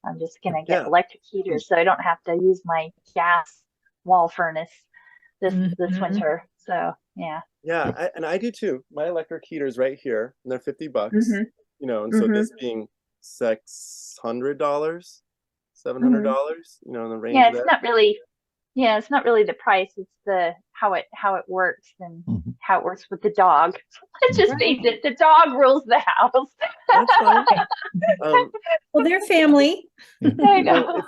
I'm just gonna get electric heaters so I don't have to use my gas wall furnace this winter. So yeah. Yeah, and I do too. My electric heater's right here, and they're $50. And so this being $600, $700, in the range. Yeah, of that. It's not really the price. It's the how it works and how it works with the dog. Let's just face it, the dog rules the house. That's fine. Well, they're family. I know.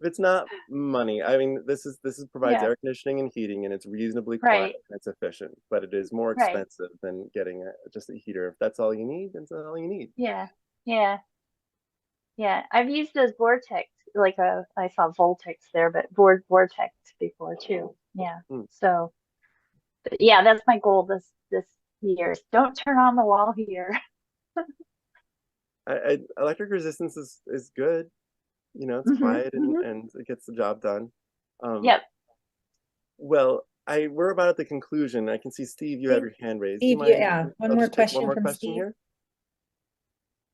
If it's not money, I mean, this provides air conditioning and heating, and it's reasonably quiet and it's efficient, but it is more expensive than getting just a heater. If that's all you need, then that's all you need. Yeah. I've used those Vortex, I saw Voltex there, but Vortex before too. Yeah. So, but yeah, that's my goal this year. Don't turn on the wall heater. Electric resistance is good. It's quiet and it gets the job done. Yep. Well, we're about at the conclusion. I can see Steve, you have your hand raised. Steve, one more question from Steve. Here.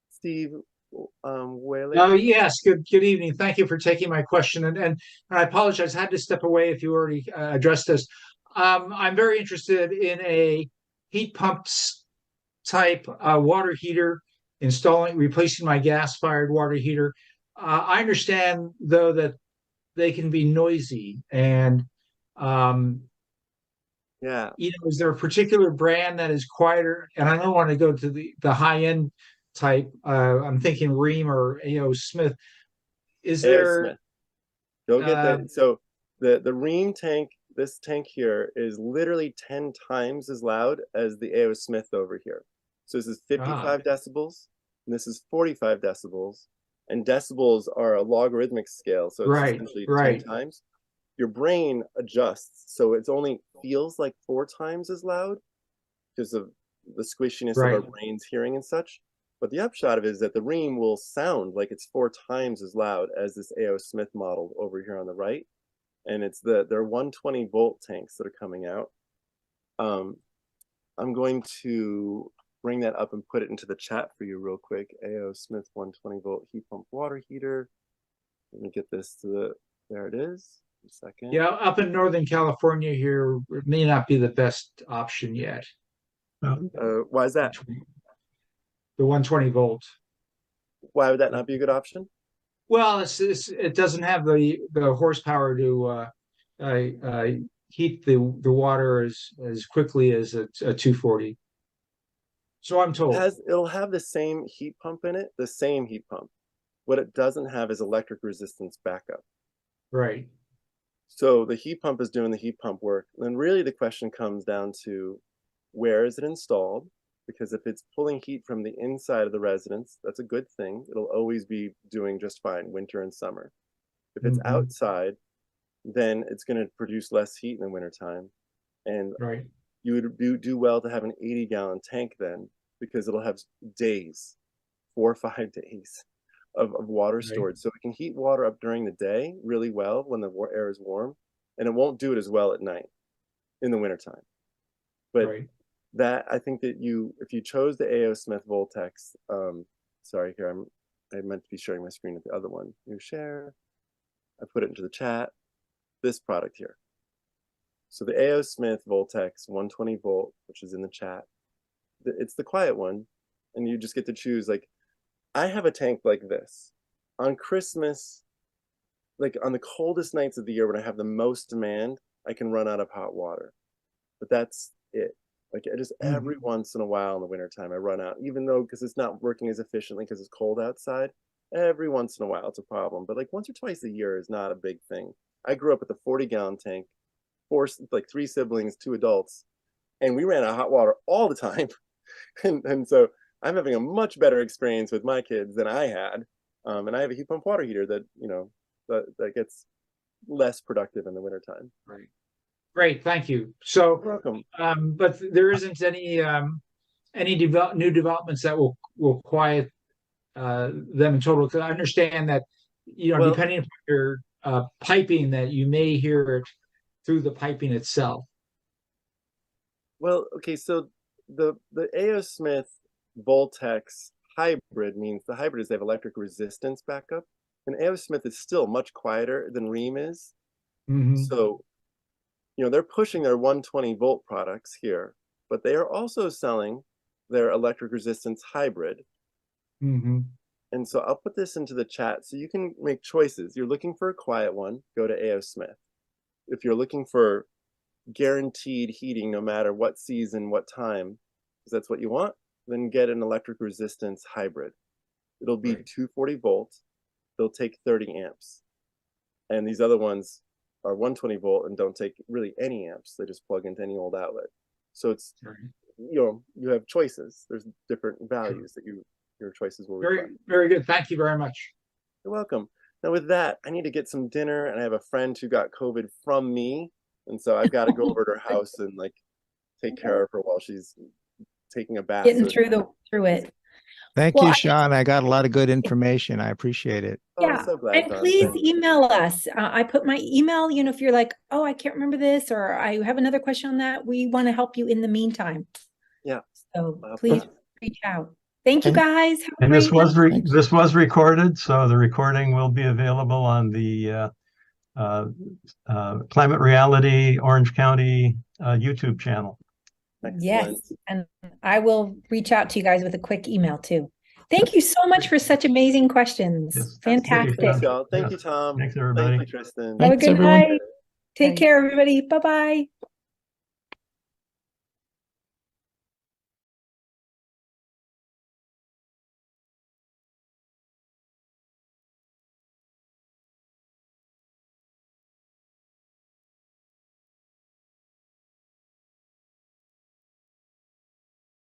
Steve Whaley. Oh yes, good evening. Thank you for taking my question. And I apologize, I had to step away if you already addressed this. I'm very interested in a heat pumps type water heater, replacing my gas-fired water heater. I understand though that they can be noisy, and is there a particular brand that is quieter? And I don't want to go to the high-end type. I'm thinking Rheem or A.O. Smith. Is there? Smith. Go get that. So the Rheem tank, this tank here, is literally 10 times as loud as the A.O. Smith over here. So this is 55 decibels, and this is 45 decibels. And decibels are a logarithmic scale, so it's essentially 10 times. Your brain adjusts, so it only feels like 4 times as loud because of the squishiness of our brains hearing and such. But the upshot of it is that the Rheem will sound like it's 4 times as loud as this A.O. Smith model over here on the right. And it's they're 120 volt tanks that are coming out. I'm going to bring that up and put it into the chat for you real quick. A.O. Smith 120 volt heat pump water heater. Let me get this to there it is. A second. Yeah, up in Northern California here, it may not be the best option yet. Why is that? The 120 volts. Why would that not be a good option? Well, it doesn't have the horsepower to heat the water as quickly as a 240. So I'm told. It'll have the same heat pump in it, the same heat pump. What it doesn't have is electric resistance backup. Right. So the heat pump is doing the heat pump work. And really the question comes down to where is it installed? Because if it's pulling heat from the inside of the residence, that's a good thing. It'll always be doing just fine, winter and summer. If it's outside, then it's going to produce less heat in the wintertime. And you would do well to have an 80-gallon tank then, because it'll have days, 4 or 5 days of water stored. So it can heat water up during the day really well when the air is warm, and it won't do it as well at night in the wintertime. But that, I think that if you chose the A.O. Smith Voltex, sorry, here, I meant to be sharing my screen with the other one. New share, I put it into the chat, this product here. So the A.O. Smith Voltex 120 volt, which is in the chat, it's the quiet one, and you just get to choose. Like, I have a tank like this. On Christmas, like on the coldest nights of the year when I have the most demand, I can run out of hot water. But that's it. Like, I just every once in a while in the wintertime, I run out, even though, because it's not working as efficiently because it's cold outside. Every once in a while, it's a problem. But like once or twice a year is not a big thing. I grew up with a 40-gallon tank, 3 siblings, 2 adults, and we ran out of hot water all the time. and so I'm having a much better experience with my kids than I had. And I have a heat pump water heater that, that gets less productive in the wintertime. Right. Great, thank you. So, You're welcome. But there isn't any new developments that will quiet them in total. Because I understand that, Well, depending on your piping, that you may hear it through the piping itself. Well, okay, so the A.O. Smith Voltex hybrid means the hybrid is they have electric resistance backup, and A.O. Smith is still much quieter than Rheem is. So, they're pushing their 120 volt products here, but they are also selling their electric resistance hybrid. And so I'll put this into the chat so you can make choices. You're looking for a quiet one, go to A.O. Smith. If you're looking for guaranteed heating no matter what season, what time, because that's what you want, then get an electric resistance hybrid. It'll be 240 volts. They'll take 30 amps. And these other ones are 120 volt and don't take really any amps. They just plug into any old outlet. So it's, you have choices. There's different values that your choices will reflect. Very good. Thank you very much. You're welcome. Now with that, I need to get some dinner, and I have a friend who got COVID from me. And so I've got to go over to her house and take care of her while she's taking a bath. Getting through it. Thank you, Sean. I got a lot of good information. I appreciate it. Oh, I'm so glad, and Don. please email us. I put my email, if you're like, oh, I can't remember this, or I have another question on that, we want to help you in the meantime. Yeah. So please reach out. Thank you, guys. And this was recorded, so the recording will be available on the Climate Reality Orange County YouTube channel. Yes, and I will reach out to you guys with a quick email too. Thank you so much for such amazing questions. Yes. Fantastic. Thanks, y'all. Thank you, Tom. Thanks, everybody. Thank you, Tristan. Have a good everyone. night. Take care, everybody. Bye-bye.